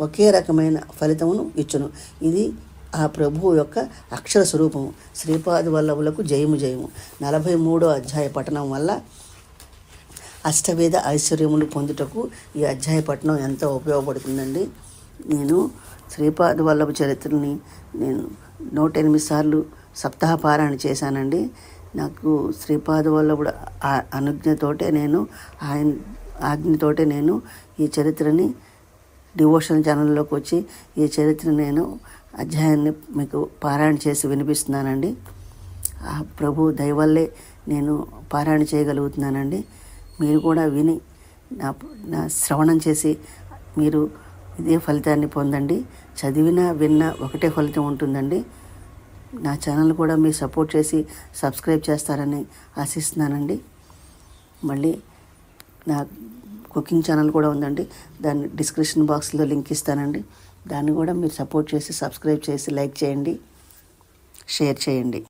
S1: ఒకే రకమైన ఫలితమును ఇచ్చును. ఇది ఆ ప్రభువు యొక్క అక్షర స్వరూపము. శ్రీపాద వల్లభులకు జయము జయము. 43వ అధ్యాయ పఠనం వల్ల అష్టవేద ఐశ్వర్యములు పొందుటకు ఈ అధ్యాయ పఠనం ఎంతో ఉపయోగపడుతుందండి. నేను శ్రీపాద వల్లభ చరిత్రని 108 సార్లు సప్తాహ పారాయణ చేశానండి. నాకు శ్రీపాద వల్లభుడు అనుజ్ఞతోటే ఆయన ఆజ్ఞతోటే నేను ఈ చరిత్రని డివోషన్ ఛానల్లోకి వచ్చి ఈ చరిత్రని అధ్యాయాన్ని మీకు పారాయణ చేసి వినిపిస్తున్నానండి. ఆ ప్రభు దయవల్లే నేను పారాయణ చేయగలుగుతున్నానండి. మీరు కూడా విని నా శ్రవణం చేసి మీరు ఇదే ఫలితాన్ని పొందండి. చదివినా విన్నా ఒకటే ఫలితం ఉంటుందండి. నా ఛానల్ కూడా మీరు సపోర్ట్ చేసి సబ్స్క్రైబ్ చేస్తారని ఆశిస్తున్నానండి. మళ్ళీ నా కుకింగ్ ఛానల్ కూడా ఉందండి. దాన్ని డిస్క్రిప్షన్ బాక్స్లో లింక్ ఇస్తానండి. దాన్ని కూడా మీరు సపోర్ట్ చేసి సబ్స్క్రైబ్ చేసి లైక్ చేయండి, షేర్ చేయండి.